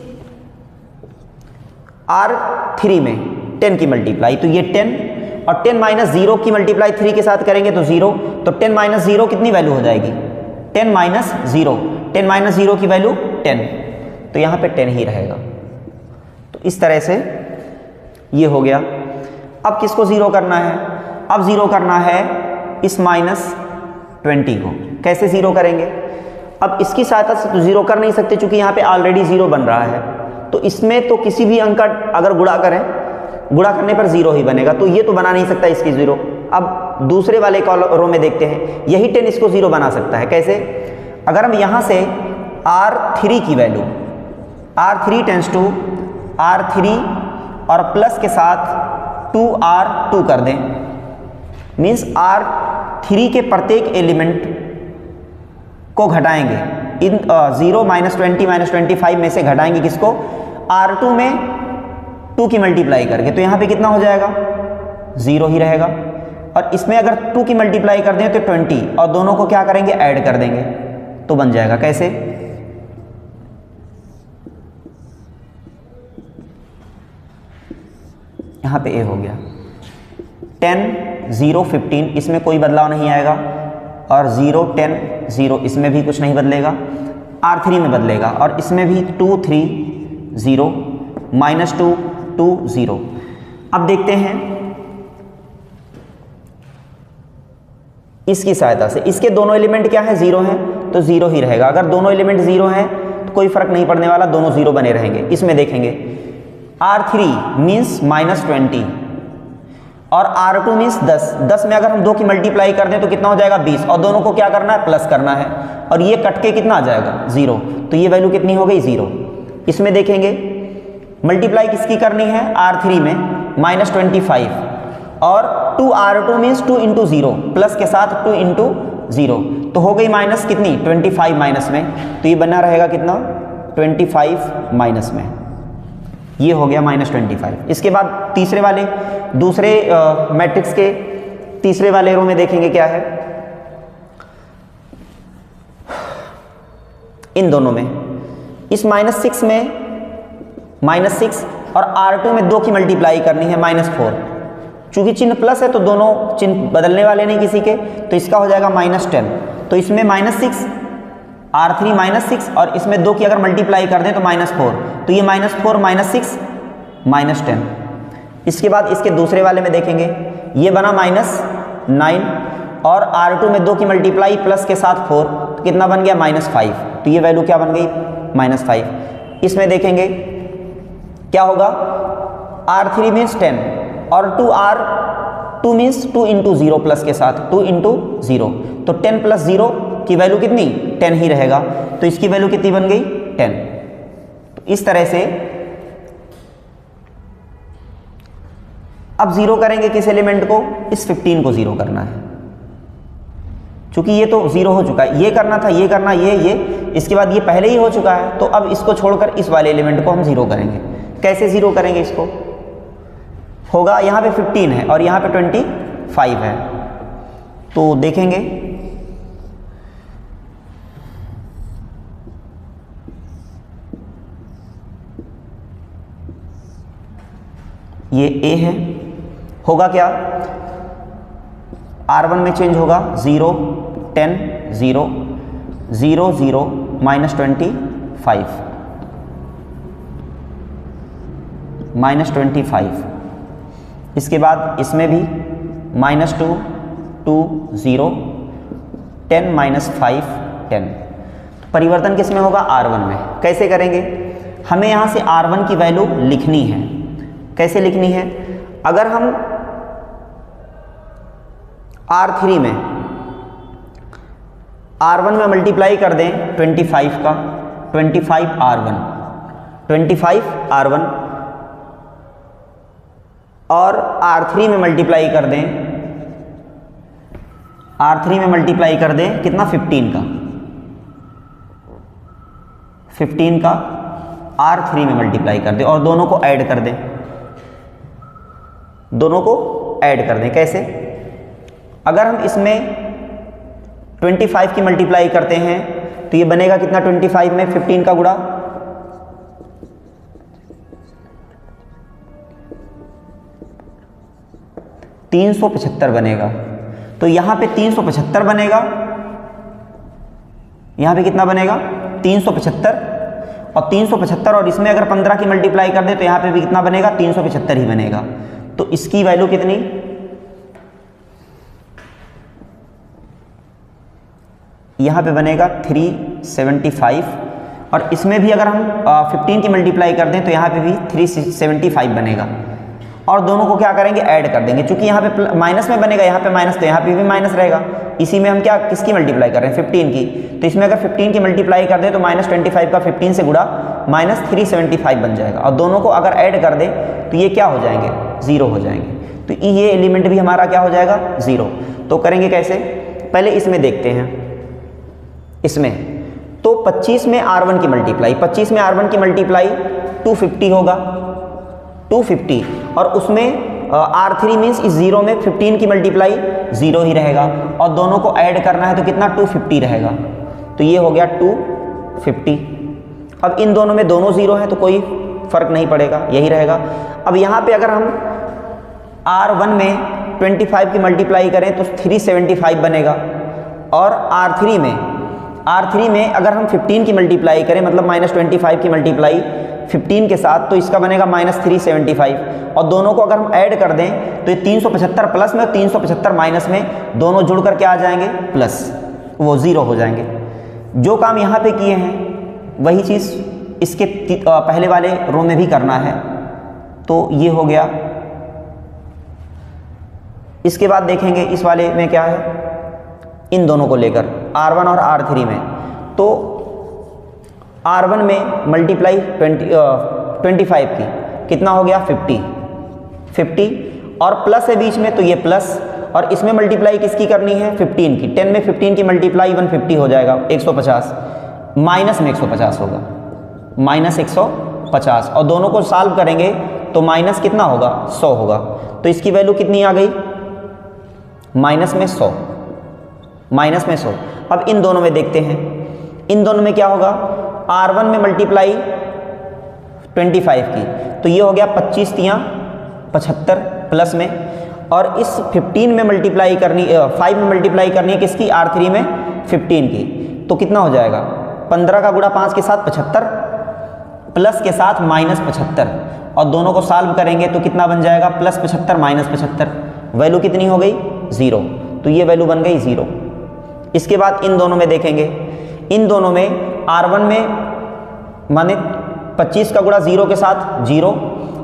R3 में 10 की मल्टीप्लाई, तो ये 10, और 10 माइनस 0 की मल्टीप्लाई 3 के साथ करेंगे तो 0, तो 10 माइनस 0 कितनी वैल्यू हो जाएगी, 10 माइनस 0, 10 माइनस 0 की वैल्यू 10, तो यहाँ पे 10 ही रहेगा। तो इस तरह से ये हो गया। अब किसको 0 करना है, अब 0 करना है इस -20 को। कैसे 0 करेंगे, अब इसकी सहायता से तो 0 कर नहीं सकते क्योंकि यहाँ पे ऑलरेडी 0 बन रहा है, तो इसमें तो किसी भी अंक का अगर गुणा करें, गुणा करने पर 0 ही बनेगा, तो ये तो बना नहीं सकता इसकी 0। अब दूसरे वाले रो में देखते हैं, यही 10 इसको 0 बना सकता है। कैसे, अगर हम यहाँ से R3 की value, R3 tense to R3 और प्लस के साथ 2R2 कर दें, मीन्स R3 के प्रत्येक एलिमेंट को घटाएंगे, इन 0 -20 -25 में से घटाएंगे किसको, R2 में 2 की मल्टीप्लाई करके, तो यहाँ पे कितना हो जाएगा, 0 ही रहेगा। और इसमें अगर 2 की मल्टीप्लाई कर दें तो 20, और दोनों को क्या करेंगे, ऐड कर देंगे, तो बन जाएगा। कैसे, यहाँ पे A हो गया 10 0 15, इसमें कोई बदलाव नहीं आएगा, और 0 10 0, इसमें भी कुछ नहीं बदलेगा, R3 में बदलेगा, और इसमें भी 2 3 0 -2 2 0। अब देखते हैं इसकी सहायता से, इसके दोनों एलिमेंट क्या है, 0 हैं, तो 0 ही रहेगा। अगर दोनों एलिमेंट 0 हैं तो कोई फर्क नहीं पड़ने वाला, दोनों 0 बने रहेंगे। इसमें देखेंगे R3 मीन्स -20 और R2 मीन्स 10, 10 में अगर हम 2 की मल्टीप्लाई कर दें तो कितना हो जाएगा, 20, और दोनों को क्या करना है, प्लस करना है, और ये कट के कितना आ जाएगा, 0, तो ये वैल्यू कितनी हो गई, 0। इसमें देखेंगे मल्टीप्लाई किसकी करनी है, R3 में -25, और 2R2 मीन्स 2 इंटू 0, प्लस के साथ 2 इंटू 0, तो हो गई माइनस कितनी, 25 माइनस में, तो ये बना रहेगा कितना, 25 माइनस में, ये हो गया -25। इसके बाद तीसरे वाले, दूसरे मैट्रिक्स के तीसरे वाले रो में देखेंगे क्या है, इन दोनों में, इस -6 में -6 और R2 में 2 की मल्टीप्लाई करनी है -4, चूंकि चिन्ह प्लस है तो दोनों चिन्ह बदलने वाले नहीं किसी के, तो इसका हो जाएगा -10, तो इसमें -6 R3 -6 और इसमें 2 की अगर मल्टीप्लाई कर दें तो -4, तो ये -4 -6 -10। इसके बाद इसके दूसरे वाले में देखेंगे, ये बना -9 और R2 में 2 की मल्टीप्लाई प्लस के साथ 4, तो कितना बन गया, -5, तो ये वैल्यू क्या बन गई, -5। इसमें देखेंगे क्या होगा, R3 मीन्स 10 और 2R2 मीन्स 2 इंटू 0 प्लस के साथ 2 इंटू 0, तो 10 प्लस 0 की वैल्यू कितनी, 10 ही रहेगा, तो इसकी वैल्यू कितनी बन गई, 10। तो इस तरह से अब 0 करेंगे किस एलिमेंट को, इस 15 को 0 करना है, क्योंकि ये तो 0 हो चुका है, ये करना था, ये करना, ये इसके बाद ये पहले ही हो चुका है, तो अब इसको छोड़कर इस वाले एलिमेंट को हम 0 करेंगे। कैसे 0 करेंगे इसको, होगा यहाँ पे 15 है और यहाँ पे 25 है, तो देखेंगे ये A है, होगा क्या, R1 में चेंज होगा 0 10 0 0 0 -25। इसके बाद इसमें भी -2 2 0 10 -5 10। परिवर्तन किस में होगा, R1 में। कैसे करेंगे, हमें यहाँ से R1 की वैल्यू लिखनी है। कैसे लिखनी है, अगर हम R3 में R1 में मल्टीप्लाई कर दें 25 का, 25 R1 और R3 में मल्टीप्लाई कर दें, R3 में मल्टीप्लाई कर दें कितना, 15 का, 15 का R3 में मल्टीप्लाई कर दें और दोनों को ऐड कर दें, दोनों को ऐड कर दें। कैसे? अगर हम इसमें 25 की मल्टीप्लाई करते हैं तो ये बनेगा कितना? 25 में 15 का गुणा, $375 बनेगा। तो यहां पे 375 बनेगा, यहां पे कितना बनेगा? 375, और 375 और इसमें अगर 15 की मल्टीप्लाई कर दे तो यहां पे भी कितना बनेगा? 375 ही बनेगा। तो इसकी वैल्यू कितनी? यहां पे बनेगा 375, और इसमें भी अगर हम 15 की मल्टीप्लाई कर दें तो यहां पे भी 375 बनेगा। और दोनों को क्या करेंगे? ऐड कर देंगे। चूंकि यहाँ पे माइनस में बनेगा, यहाँ पे माइनस, तो यहाँ पे भी माइनस रहेगा। इसी में हम क्या किसकी मल्टीप्लाई कर रहे हैं? 15 की। तो इसमें अगर 15 की मल्टीप्लाई कर दें तो -25 का 15 से गुणा -375 बन जाएगा। और दोनों को अगर ऐड कर दें तो ये क्या हो जाएंगे? 0 हो जाएंगे। तो ये एलिमेंट भी हमारा क्या हो जाएगा? 0। तो करेंगे कैसे? पहले इसमें देखते हैं। इसमें तो 25 में R1 की मल्टीप्लाई, 25 में R1 की मल्टीप्लाई 250 होगा, 250, और उसमें R3 मीन्स इस 0 में 15 की मल्टीप्लाई 0 ही रहेगा, और दोनों को ऐड करना है तो कितना? 250 रहेगा। तो ये हो गया 250। अब इन दोनों में दोनों 0 हैं तो कोई फर्क नहीं पड़ेगा, यही रहेगा। अब यहाँ पे अगर हम R1 में 25 की मल्टीप्लाई करें तो 375 बनेगा, और R3 में अगर हम 15 की मल्टीप्लाई करें, मतलब -25 की मल्टीप्लाई 15 के साथ, तो इसका बनेगा -375, और दोनों को अगर हम ऐड कर दें तो ये 375 प्लस में और 375 माइनस में, दोनों जुड़ कर क्या आ जाएंगे? प्लस, वो 0 हो जाएंगे। जो काम यहाँ पे किए हैं वही चीज़ इसके पहले वाले रो में भी करना है। तो ये हो गया। इसके बाद देखेंगे इस वाले में क्या है, इन दोनों को लेकर R1 और R3 में। तो R1 में मल्टीप्लाई 25 की कितना हो गया? 50, और प्लस है बीच में तो ये प्लस, और इसमें मल्टीप्लाई किसकी करनी है? 15 की। 10 में 15 की मल्टीप्लाई 150 हो जाएगा, 150, माइनस में 150 होगा, -150, और दोनों को सॉल्व करेंगे तो माइनस कितना होगा? 100 होगा। तो इसकी वैल्यू कितनी आ गई? माइनस में 100। अब इन दोनों में देखते हैं, इन दोनों में क्या होगा? R1 में मल्टीप्लाई 25 की तो ये हो गया 25 तियाँ 75 प्लस में, और इस 15 में मल्टीप्लाई करनी 5 में मल्टीप्लाई करनी है किसकी? R3 में 15 की। तो कितना हो जाएगा? 15 का गुणा 5 के साथ 75 प्लस के साथ -75, और दोनों को सॉल्व करेंगे तो कितना बन जाएगा? +75 -75। वैल्यू कितनी हो गई? 0। तो ये वैल्यू बन गई 0। इसके बाद इन दोनों में देखेंगे, इन दोनों में R1 में माने 25 का गुणा 0 के साथ 0,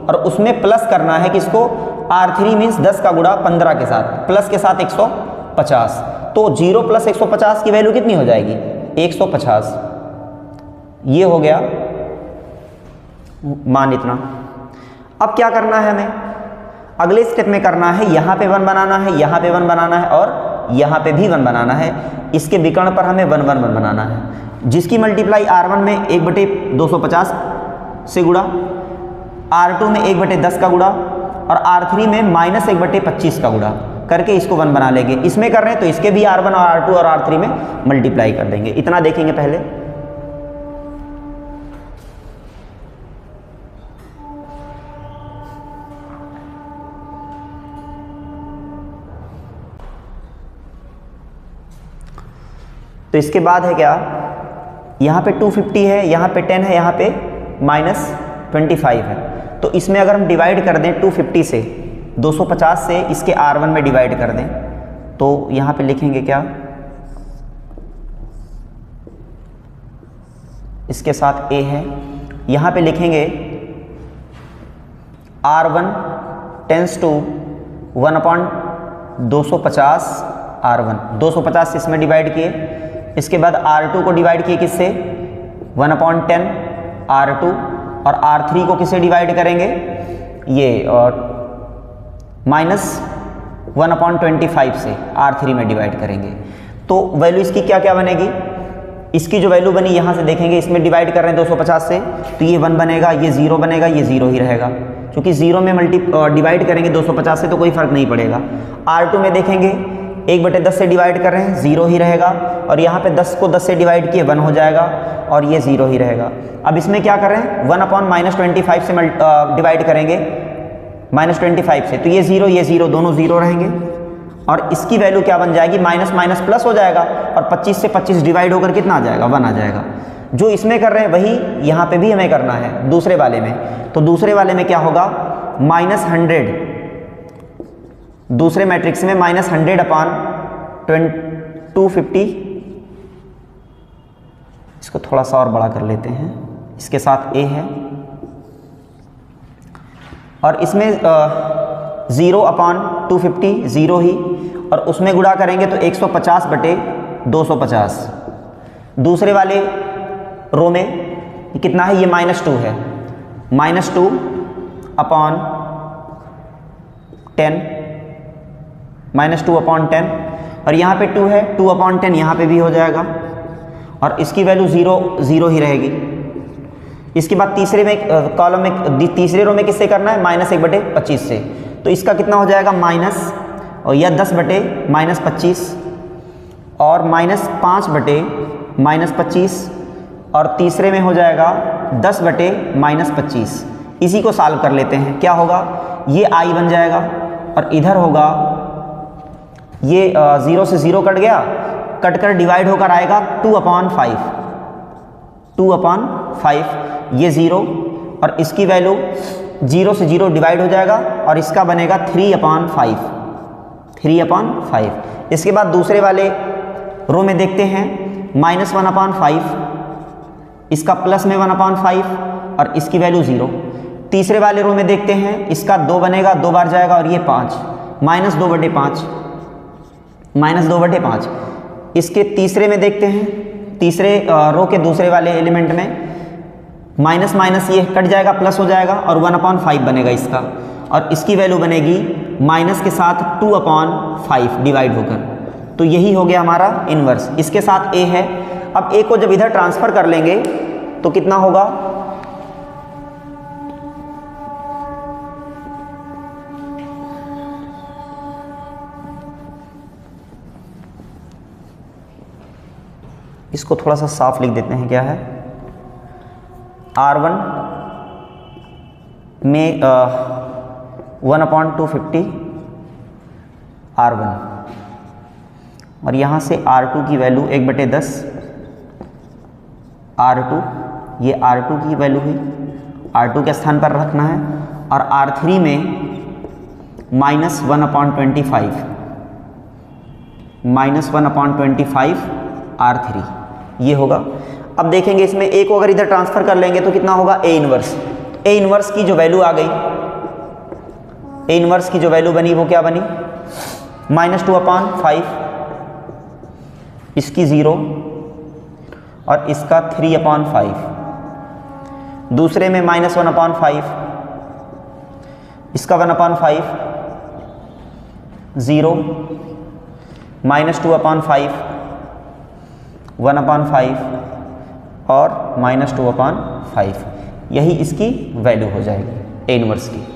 और उसमें प्लस करना है किसको? R3 मीन्स 10 का गुणा 15 के साथ, प्लस के साथ 150। तो 0 + 150 की वैल्यू कितनी हो जाएगी? 150। ये हो गया मान इतना। अब क्या करना है हमें? अगले स्टेप में करना है, यहाँ पे 1 बनाना है, यहाँ पे 1 बनाना है, और यहाँ पे भी 1 बनाना है। इसके विकर्ण पर हमें 1 1 1 बनाना है, जिसकी मल्टीप्लाई R1 में 1/250 से गुणा, R2 में 1/10 का गुणा, और R3 में -1/25 का गुणा करके इसको 1 बना लेंगे। इसमें कर रहे हैं तो इसके भी R1 और R2 और R3 में मल्टीप्लाई कर देंगे। इतना देखेंगे पहले। तो इसके बाद है क्या? यहाँ पे 250 है, यहाँ पे 10 है, यहाँ पे -25 है। तो इसमें अगर हम डिवाइड कर दें 250 से, 250 से इसके R1 में डिवाइड कर दें तो यहाँ पे लिखेंगे क्या? इसके साथ A है, यहाँ पे लिखेंगे R1 टेंस टू 1/250 R1, 250 इसमें डिवाइड किए। इसके बाद R2 को डिवाइड किए किससे? 1/10 R2, और R3 को किससे डिवाइड करेंगे? ये और -1/25 से R3 में डिवाइड करेंगे। तो वैल्यू इसकी क्या क्या बनेगी? इसकी जो वैल्यू बनी यहाँ से देखेंगे, इसमें डिवाइड कर रहे हैं 250 से, तो ये 1 बनेगा, ये 0 बनेगा, ये 0 ही रहेगा, क्योंकि 0 में डिवाइड करेंगे 250 से तो कोई फर्क नहीं पड़ेगा। R2 में देखेंगे 1/10 से डिवाइड कर रहे हैं, 0 ही रहेगा, और यहाँ पे 10 को 10 से डिवाइड किए 1 हो जाएगा, और ये 0 ही रहेगा। अब इसमें क्या कर रहे हैं, 1/-25 से डिवाइड करेंगे -25 से, तो ये 0 दोनों 0 रहेंगे, और इसकी वैल्यू क्या बन जाएगी, माइनस माइनस प्लस हो जाएगा, और 25 से 25 डिवाइड होकर कितना आ जाएगा, 1 आ जाएगा। जो इसमें कर रहे हैं वही यहाँ पे भी हमें करना है दूसरे वाले में। तो दूसरे वाले में क्या होगा, -100, दूसरे मैट्रिक्स में -100/250, इसको थोड़ा सा और बड़ा कर लेते हैं, इसके साथ a है, और इसमें 0/250 0 ही, और उसमें गुणा करेंगे तो 150/250। दूसरे वाले रो में कितना है, ये -2 है, -2/10 और यहाँ पे 2 है, 2/10 यहाँ पे भी हो जाएगा, और इसकी वैल्यू 0 ही रहेगी। इसके बाद तीसरे में कॉलम में, तीसरे रो में किससे करना है, -1/25 से, तो इसका कितना हो जाएगा, माइनस, और यह 10/-25 और -5/-25, और तीसरे में हो जाएगा 10/-25। इसी को सॉल्व कर लेते हैं, क्या होगा, ये i बन जाएगा, और इधर होगा ये 0 से 0 कट गया, कटकर डिवाइड होकर आएगा 2/5, ये 0, और इसकी वैल्यू 0 से 0 डिवाइड हो जाएगा, और इसका बनेगा 3/5। इसके बाद दूसरे वाले रो में देखते हैं -1/5, इसका प्लस में 1/5, और इसकी वैल्यू 0। तीसरे वाले रो में देखते हैं, इसका 2 बनेगा, 2 बार जाएगा, और ये 5, -2/5। इसके तीसरे में देखते हैं, तीसरे रो के दूसरे वाले एलिमेंट में माइनस माइनस ये कट जाएगा, प्लस हो जाएगा, और 1/5 बनेगा इसका, और इसकी वैल्यू बनेगी माइनस के साथ 2/5 डिवाइड होकर। तो यही हो गया हमारा इन्वर्स, इसके साथ a है। अब a को जब इधर ट्रांसफर कर लेंगे तो कितना होगा, इसको थोड़ा सा साफ लिख देते हैं, क्या है, R1 में 1/250 R1, और यहाँ से R2 की वैल्यू 1/10 R2, ये R2 की वैल्यू हुई, R2 के स्थान पर रखना है, और R3 में -1/25 R3, ये होगा। अब देखेंगे इसमें a को अगर इधर ट्रांसफर कर लेंगे तो कितना होगा, a इन्वर्स की जो वैल्यू आ गई, a इन्वर्स की जो वैल्यू बनी वो क्या बनी, -2/5, इसकी 0, और इसका 3/5। दूसरे में -1/5, इसका 1/5, 0, -2/5, 1/5, और -2/5, यही इसकी वैल्यू हो जाएगी a इन्वर्स की।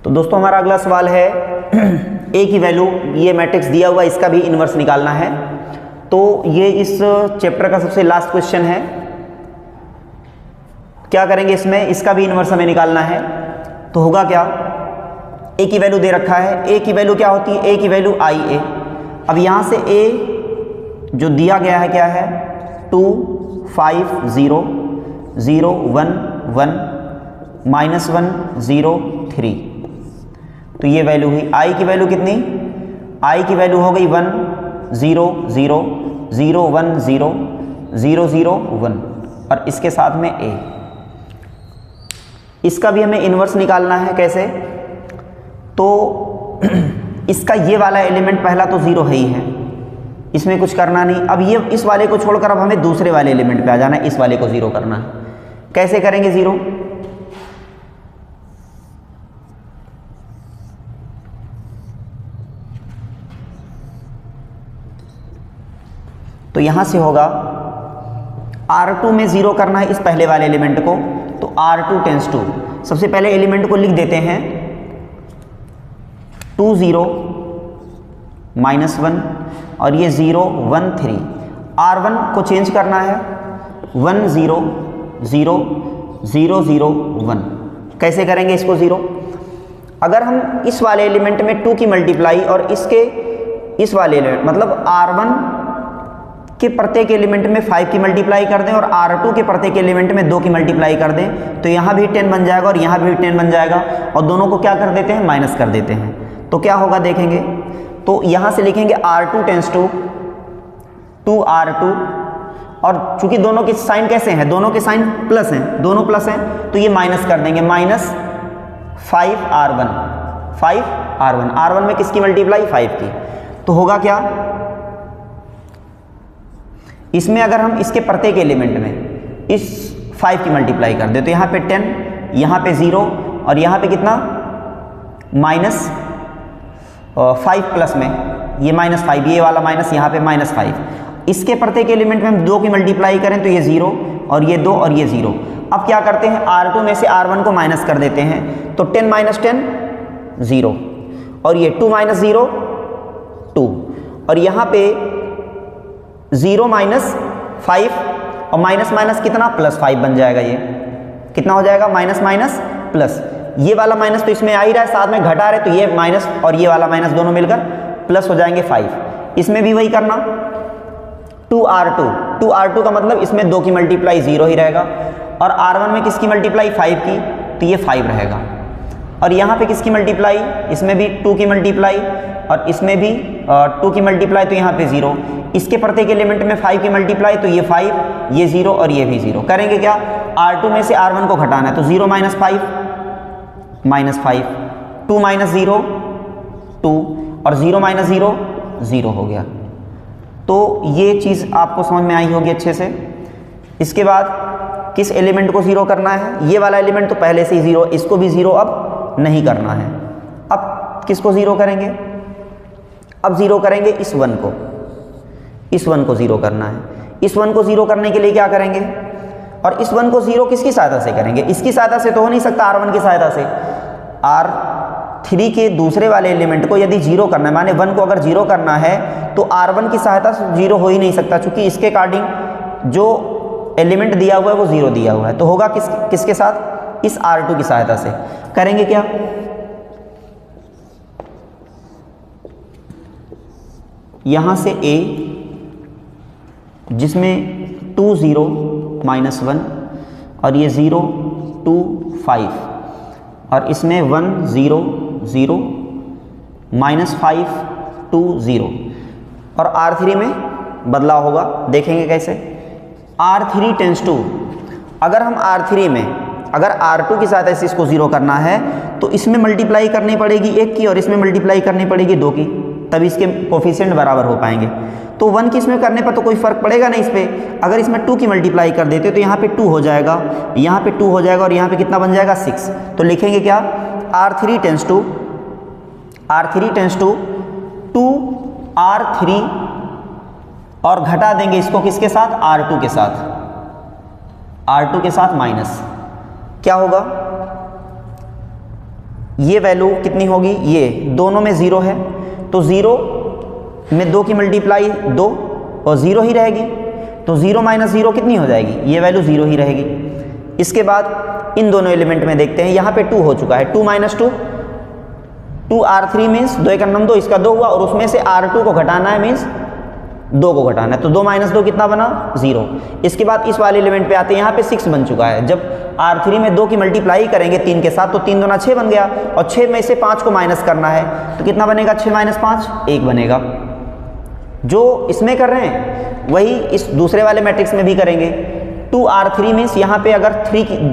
तो दोस्तों हमारा अगला सवाल है ए की वैल्यू, ये मैट्रिक्स दिया हुआ इसका भी इन्वर्स निकालना है। तो ये इस चैप्टर का सबसे लास्ट क्वेश्चन है। क्या करेंगे इसमें, इसका भी इन्वर्स हमें निकालना है। तो होगा क्या, ए की वैल्यू दे रखा है, ए की वैल्यू क्या होती है, ए की वैल्यू आई ए। अब यहाँ से ए जो दिया गया है क्या है 2 5 0 0 1 1 -1 0 3। तो ये वैल्यू हुई आई की वैल्यू कितनी, आई की वैल्यू हो गई 1 0 0 0 1 0 0 0 1 और इसके साथ में ए। इसका भी हमें इन्वर्स निकालना है। कैसे, तो इसका ये वाला एलिमेंट पहला तो 0 है ही है, इसमें कुछ करना नहीं। अब ये इस वाले को छोड़कर अब हमें दूसरे वाले एलिमेंट पे आ जाना है, इस वाले को 0 करना है। कैसे करेंगे 0, तो यहां से होगा R2 में 0 करना है इस पहले वाले एलिमेंट को, तो R2 टेंस टू, सबसे पहले एलिमेंट को लिख देते हैं 2 0 -1 और ये 0 1 3। R1 को चेंज करना है 1 0 0 0 0 1। कैसे करेंगे इसको 0, अगर हम इस वाले एलिमेंट में 2 की मल्टीप्लाई और इसके इस वाले एलिमेंट मतलब R1 के प्रत्येक एलिमेंट में 5 की मल्टीप्लाई कर दें और R2 के प्रत्येक एलिमेंट में 2 की मल्टीप्लाई कर दें, तो यहाँ भी 10 बन जाएगा और यहाँ भी 10 बन जाएगा और दोनों को क्या कर देते हैं, माइनस कर देते हैं। तो क्या होगा देखेंगे, तो यहाँ से लिखेंगे R2 टेंस टू 2R2 और चूंकि दोनों के साइन कैसे हैं, दोनों के साइन प्लस हैं, दोनों प्लस हैं, तो ये माइनस कर देंगे -5R1 5R1। R1 में किसकी मल्टीप्लाई 5 की, तो होगा क्या, इसमें अगर हम इसके प्रत्येक एलिमेंट में इस 5 की मल्टीप्लाई कर दे तो यहाँ पे 10, यहाँ पे 0 और यहाँ पे कितना -5 प्लस में ये -5, ये वाला माइनस यहाँ पे -5। इसके प्रत्येक एलिमेंट में हम 2 की मल्टीप्लाई करें तो ये 0 और ये 2 और ये 0। अब क्या करते हैं, R2 में से R1 को माइनस कर देते हैं, तो 10 - 10 0 और ये 2 - 0 2 और यहाँ पे 0 -5 और माइनस माइनस कितना +5 बन जाएगा। ये कितना हो जाएगा, माइनस माइनस प्लस, ये वाला माइनस तो इसमें आ ही रहा है, साथ में घटा रहे तो ये माइनस और ये वाला माइनस दोनों मिलकर प्लस हो जाएंगे 5। इसमें भी वही करना 2R2 का मतलब इसमें 2 की मल्टीप्लाई 0 ही रहेगा और R1 में किसकी मल्टीप्लाई 5 की, तो ये 5 रहेगा और यहाँ पे किसकी मल्टीप्लाई, इसमें भी 2 की मल्टीप्लाई और इसमें भी 2 की मल्टीप्लाई, तो यहाँ पे 0। इसके प्रत्येक एलिमेंट में 5 की मल्टीप्लाई, तो ये 5, ये 0 और ये भी 0। करेंगे क्या, R2 में से R1 को घटाना है, तो 0 - 5 -5, 2 - 0 2 और 0 - 0 0 हो गया। तो ये चीज़ आपको समझ में आई होगी अच्छे से। इसके बाद किस एलिमेंट को 0 करना है, ये वाला एलिमेंट तो पहले से ही 0, इसको भी 0 अब नहीं करना है। अब किसको 0 करेंगे, अब 0 करेंगे इस 1 को, इस 1 को 0 करना है। इस 1 को 0 करने के लिए क्या करेंगे, और इस 1 को 0 किसकी सहायता से करेंगे, इसकी सहायता से तो हो नहीं सकता, R1 की सहायता से। R3 के दूसरे वाले एलिमेंट को यदि 0 करना है, माने 1 को अगर 0 करना है तो R1 की सहायता से 0 हो ही नहीं सकता, क्योंकि इसके अकॉर्डिंग जो एलिमेंट दिया हुआ है वो 0 दिया हुआ है। तो होगा किसके साथ, इस R2 की सहायता से। करेंगे क्या, यहां से A जिसमें 2 0 -1 और ये 0 2 5 और इसमें 1 0 0 -5 2 0 और R3 में बदलाव होगा। देखेंगे कैसे, R3 टेंस टू, अगर हम R3 में अगर R2 की सहायता से इसको 0 करना है तो इसमें मल्टीप्लाई करनी पड़ेगी 1 की और इसमें मल्टीप्लाई करनी पड़ेगी 2 की, तभी इसके कोफिशिएंट बराबर हो पाएंगे। तो 1 की इसमें करने पर तो कोई फर्क पड़ेगा नहीं इस पर। अगर इसमें 2 की मल्टीप्लाई कर देते तो यहाँ पे 2 हो जाएगा, यहाँ पे 2 हो जाएगा और यहाँ पे कितना बन जाएगा 6। तो लिखेंगे क्या, R3 टेंस टू 2R3 और घटा देंगे इसको किसके साथ, R2 के साथ, R2 के साथ माइनस। क्या होगा, ये वैल्यू कितनी होगी, ये दोनों में 0 है तो 0 में 2 की मल्टीप्लाई 2 और 0 ही रहेगी, तो 0 माइनस 0 कितनी हो जाएगी, ये वैल्यू 0 ही रहेगी। इसके बाद इन दोनों एलिमेंट में देखते हैं, यहाँ पे 2 हो चुका है, 2 माइनस 2 2 R3 मीन्स 2 एक नम 2, इसका 2 हुआ और उसमें से R2 को घटाना है मीन्स 2 को घटाना है, तो 2 माइनस 2 कितना बना 0। इसके बाद इस वाले एलिमेंट पे आते हैं, यहाँ पे 6 बन चुका है। जब R3 में 2 की मल्टीप्लाई करेंगे 3 के साथ तो 3 दूना 6 बन गया और 6 में से 5 को माइनस करना है तो कितना बनेगा, 6 माइनस 5 1 बनेगा। जो इसमें कर रहे हैं वही इस दूसरे वाले मैट्रिक्स में भी करेंगे। 2 R3 मीन्स यहाँ पे अगर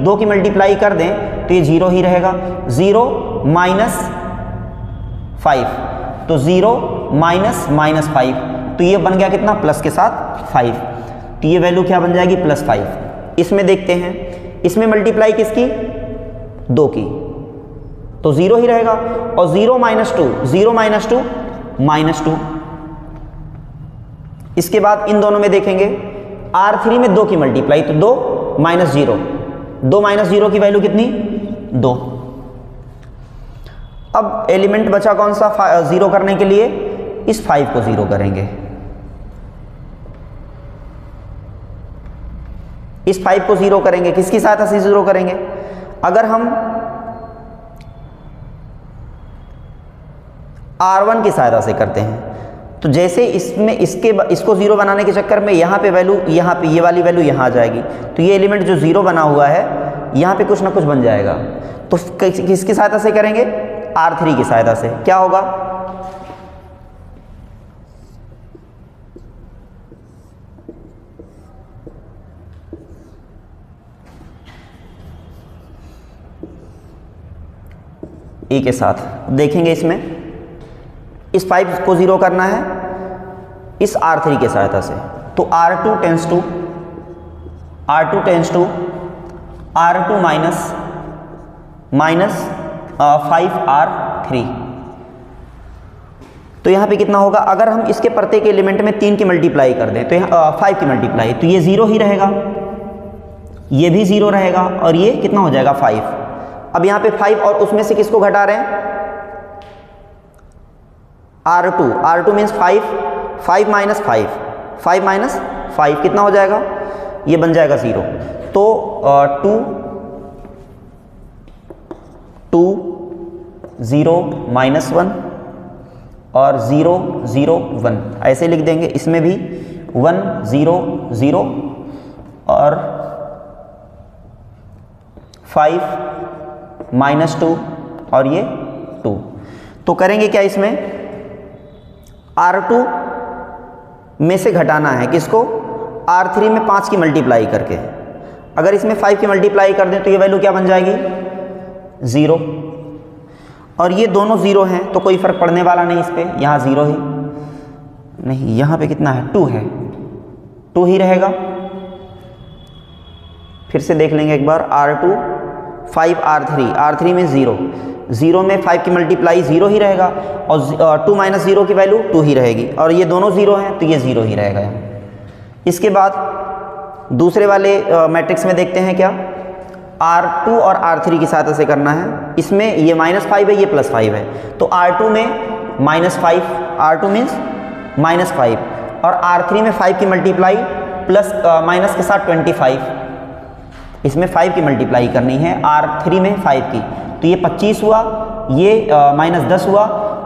2 की मल्टीप्लाई कर दें तो ये 0 ही रहेगा, 0 माइनस 5 तो 0 माइनस माइनस 5 तो ये बन गया कितना, प्लस के साथ 5, तो ये वैल्यू क्या बन जाएगी, +5। इसमें देखते हैं, इसमें मल्टीप्लाई किसकी, 2 की, तो 0 ही रहेगा और 0 माइनस 2 0 माइनस 2 माइनस 2। इसके बाद इन दोनों में देखेंगे, R3 में 2 की मल्टीप्लाई तो 2 माइनस 0, 2 माइनस 0 की वैल्यू कितनी, 2। अब एलिमेंट बचा कौन सा, 0 करने के लिए इस 5 को 0 करेंगे, इस 5 को 0 करेंगे, किसकी सहायता से 0 करेंगे, अगर हम R1 की सहायता से करते हैं तो जैसे इसमें इसको 0 बनाने के चक्कर में यहाँ पे वैल्यू, यहाँ पे ये वाली वैल्यू यहाँ आ जाएगी, तो ये एलिमेंट जो 0 बना हुआ है यहाँ पे कुछ ना कुछ बन जाएगा। तो किसकी सहायता से करेंगे, R3 की सहायता से। क्या होगा, E के साथ देखेंगे, इसमें इस 5 को 0 करना है इस R3 की सहायता से, तो R2 tense to R2 minus 5R3, तो यहाँ पे कितना होगा, अगर हम इसके प्रत्येक एलिमेंट में 3 की मल्टीप्लाई कर दें तो यहाँ 5 की मल्टीप्लाई, तो ये 0 ही रहेगा, ये भी 0 रहेगा और ये कितना हो जाएगा 5। अब यहाँ पे 5 और उसमें से किसको घटा रहे हैं, R2 मीन्स 5 माइनस 5 माइनस 5 कितना हो जाएगा, ये बन जाएगा 0। तो 2 0 माइनस 1 और 0 0 1 ऐसे लिख देंगे। इसमें भी 1 0 0 और 5 माइनस 2 और ये 2। तो करेंगे क्या, इसमें R2 में से घटाना है किसको, R3 में 5 की मल्टीप्लाई करके। अगर इसमें 5 की मल्टीप्लाई कर दें तो ये वैल्यू क्या बन जाएगी, 0। और ये दोनों 0 हैं तो कोई फर्क पड़ने वाला नहीं इस पर, यहाँ 0 ही नहीं, यहाँ पे कितना है, 2 है, 2 ही रहेगा। फिर से देख लेंगे एक बार, R2 5 R3 में 0 में 5 की मल्टीप्लाई 0 ही रहेगा और 2 माइनस 0 की वैल्यू 2 ही रहेगी और ये दोनों 0 हैं तो ये 0 ही रहेगा यहाँ। इसके बाद दूसरे वाले मैट्रिक्स में देखते हैं क्या, R2 और R3 की सहायता से करना है। इसमें ये -5 है, ये +5 है, तो R2 में -5, R2 मीन्स -5 और R3 में 5 की मल्टीप्लाई प्लस माइनस के साथ 25, इसमें 5 की मल्टीप्लाई करनी है R3 में 5 की, तो ये 25 हुआ, ये -10 हुआ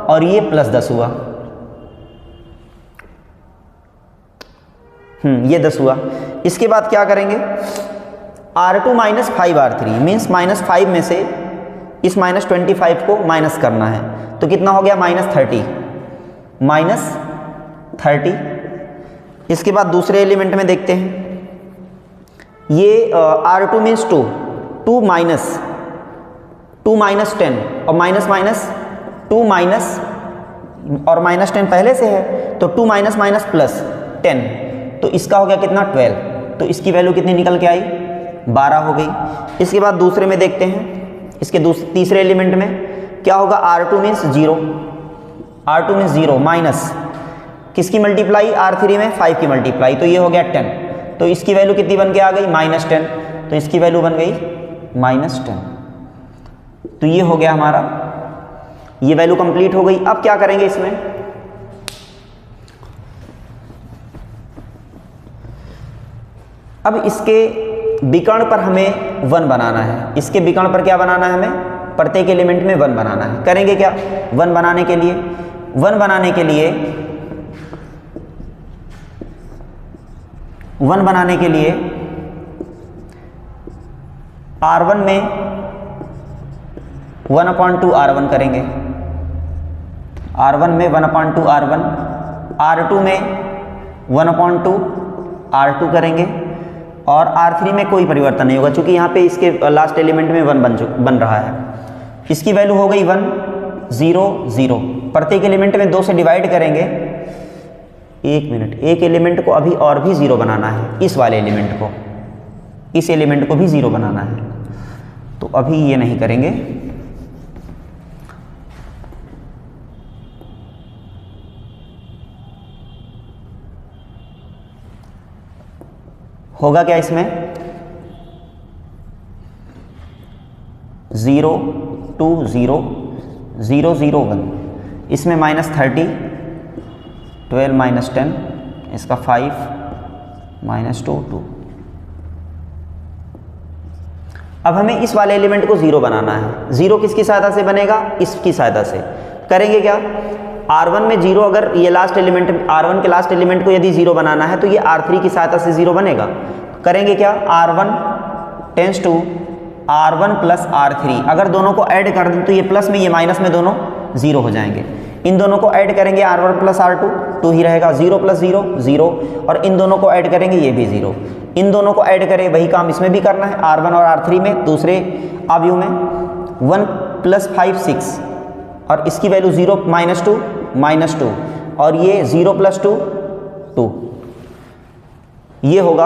और ये +10 हुआ, ये 10 हुआ। इसके बाद क्या करेंगे, R2 माइनस 5R3 मीन्स -5 में से इस -25 को माइनस करना है, तो कितना हो गया, -30। इसके बाद दूसरे एलिमेंट में देखते हैं, ये R2 मीन्स 2 माइनस 10 और माइनस 2 माइनस और -10 पहले से है तो 2 माइनस +10, तो इसका हो गया कितना, 12, तो इसकी वैल्यू कितनी निकल के आई, 12 हो गई। इसके बाद दूसरे में देखते हैं, इसके तीसरे एलिमेंट में क्या होगा, R2 मीन्स 0 माइनस किसकी मल्टीप्लाई, R3 में 5 की मल्टीप्लाई, तो ये हो गया 10, तो इसकी वैल्यू कितनी बन के आ गई, -10, तो इसकी वैल्यू बन गई -10, तो ये हो गया हमारा ये वैल्यू कंप्लीट हो गई। अब क्या करेंगे इसमें, अब इसके विकर्ण पर हमें 1 बनाना है। इसके विकर्ण पर क्या बनाना है हमें, प्रत्येक एलिमेंट में 1 बनाना है। करेंगे क्या, 1 बनाने के लिए R1 में 1/2 R1 करेंगे, R1 में 1/2 R1, R2 में 1/2 R2 करेंगे, और R3 में कोई परिवर्तन नहीं होगा क्योंकि यहाँ पे इसके लास्ट एलिमेंट में 1 बन रहा है। इसकी वैल्यू हो गई 1 0 0। प्रत्येक एलिमेंट में 2 से डिवाइड करेंगे। एक मिनट, एक एलिमेंट को अभी और भी 0 बनाना है, इस वाले एलिमेंट को, इस एलिमेंट को भी 0 बनाना है, तो अभी ये नहीं करेंगे। होगा क्या इसमें 0 2 0 0 0 1, इसमें -30 12 -10, इसका 5 -2 2। अब हमें इस वाले एलिमेंट को 0 बनाना है। 0 किसकी सहायता से बनेगा, इसकी सहायता से। करेंगे क्या, R1 में 0, अगर ये लास्ट एलिमेंट, R1 के लास्ट एलिमेंट को यदि 0 बनाना है तो ये R3 की सहायता से 0 बनेगा। करेंगे क्या, R1 tends to R1 plus R3, अगर दोनों को ऐड कर दें तो ये प्लस में ये माइनस में दोनों 0 हो जाएंगे। इन दोनों को ऐड करेंगे, R1 प्लस R2 2 ही रहेगा, 0 प्लस 0 0, और इन दोनों को ऐड करेंगे, ये भी 0। इन दोनों को ऐड करें, वही काम इसमें भी करना है। R1 और R3 में दूसरे अवयव में 1 प्लस 5 6, और इसकी वैल्यू 0 -2 और ये 0 प्लस 2 2, ये होगा।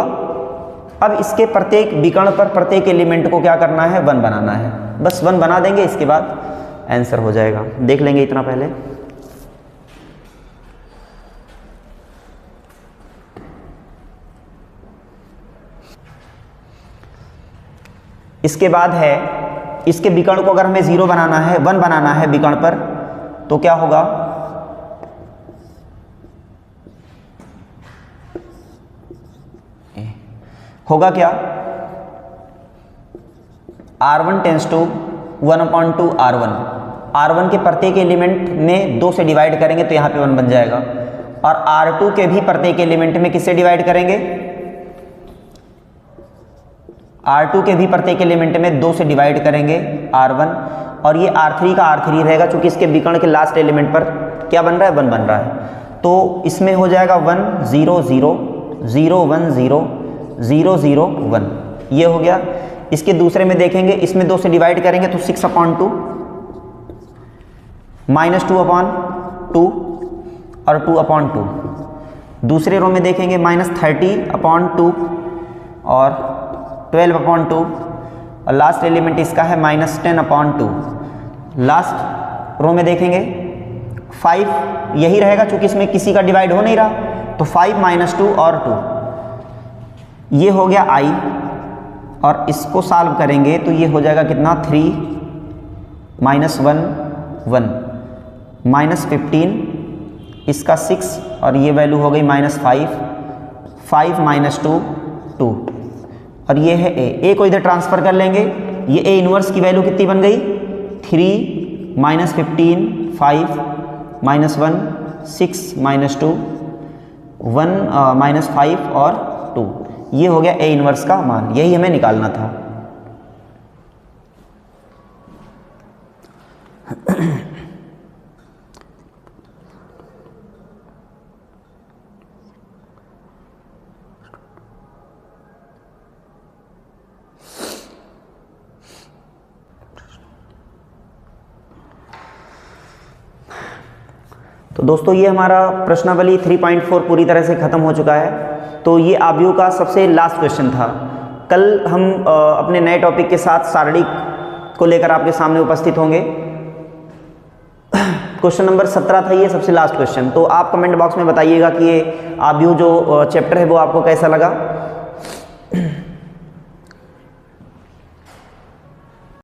अब इसके प्रत्येक विकर्ण पर प्रत्येक एलिमेंट को क्या करना है, 1 बनाना है। बस 1 बना देंगे, इसके बाद आंसर हो जाएगा। देख लेंगे इतना पहले। इसके बाद है, इसके विकर्ण को अगर हमें 0 बनाना है, 1 बनाना है विकर्ण पर, तो क्या होगा, होगा क्या, R1 tends to 1/2 R1, R1 के प्रत्येक एलिमेंट में 2 से डिवाइड करेंगे तो यहाँ पे 1 बन जाएगा, और R2 के भी प्रत्येक एलिमेंट में किससे डिवाइड करेंगे, R2 के भी प्रत्येक एलिमेंट में 2 से डिवाइड करेंगे R1, और ये R3 का R3 रहेगा क्योंकि इसके विकर्ण के लास्ट एलिमेंट पर क्या बन रहा है, 1 बन रहा है। तो इसमें हो जाएगा 1 0 0 0 1 0 0 0 1, ये हो गया। इसके दूसरे में देखेंगे, इसमें 2 से डिवाइड करेंगे तो 6/2 -2/2 और 2/2। दूसरे रो में देखेंगे -30/2 और 12/2, और लास्ट एलिमेंट इसका है -10/2। लास्ट रो में देखेंगे 5 यही रहेगा क्योंकि इसमें किसी का डिवाइड हो नहीं रहा, तो 5 -2 और 2, ये हो गया I, और इसको सॉल्व करेंगे तो ये हो जाएगा कितना, 3 -1 1 -15, इसका 6, और ये वैल्यू हो गई -5 5 -2 2, और ये है A को इधर ट्रांसफर कर लेंगे। ये A इनवर्स की वैल्यू कितनी बन गई, 3 -15 5 -1 6 -2 1 -5 और 2, ये हो गया A इनवर्स का मान, यही हमें निकालना था। तो दोस्तों ये हमारा प्रश्नावली 3.4 पूरी तरह से ख़त्म हो चुका है। तो ये आव्यूह का सबसे लास्ट क्वेश्चन था। कल हम अपने नए टॉपिक के साथ सारणी को लेकर आपके सामने उपस्थित होंगे। क्वेश्चन नंबर 17 था ये सबसे लास्ट क्वेश्चन। तो आप कमेंट बॉक्स में बताइएगा कि ये आव्यूह जो चैप्टर है वो आपको कैसा लगा।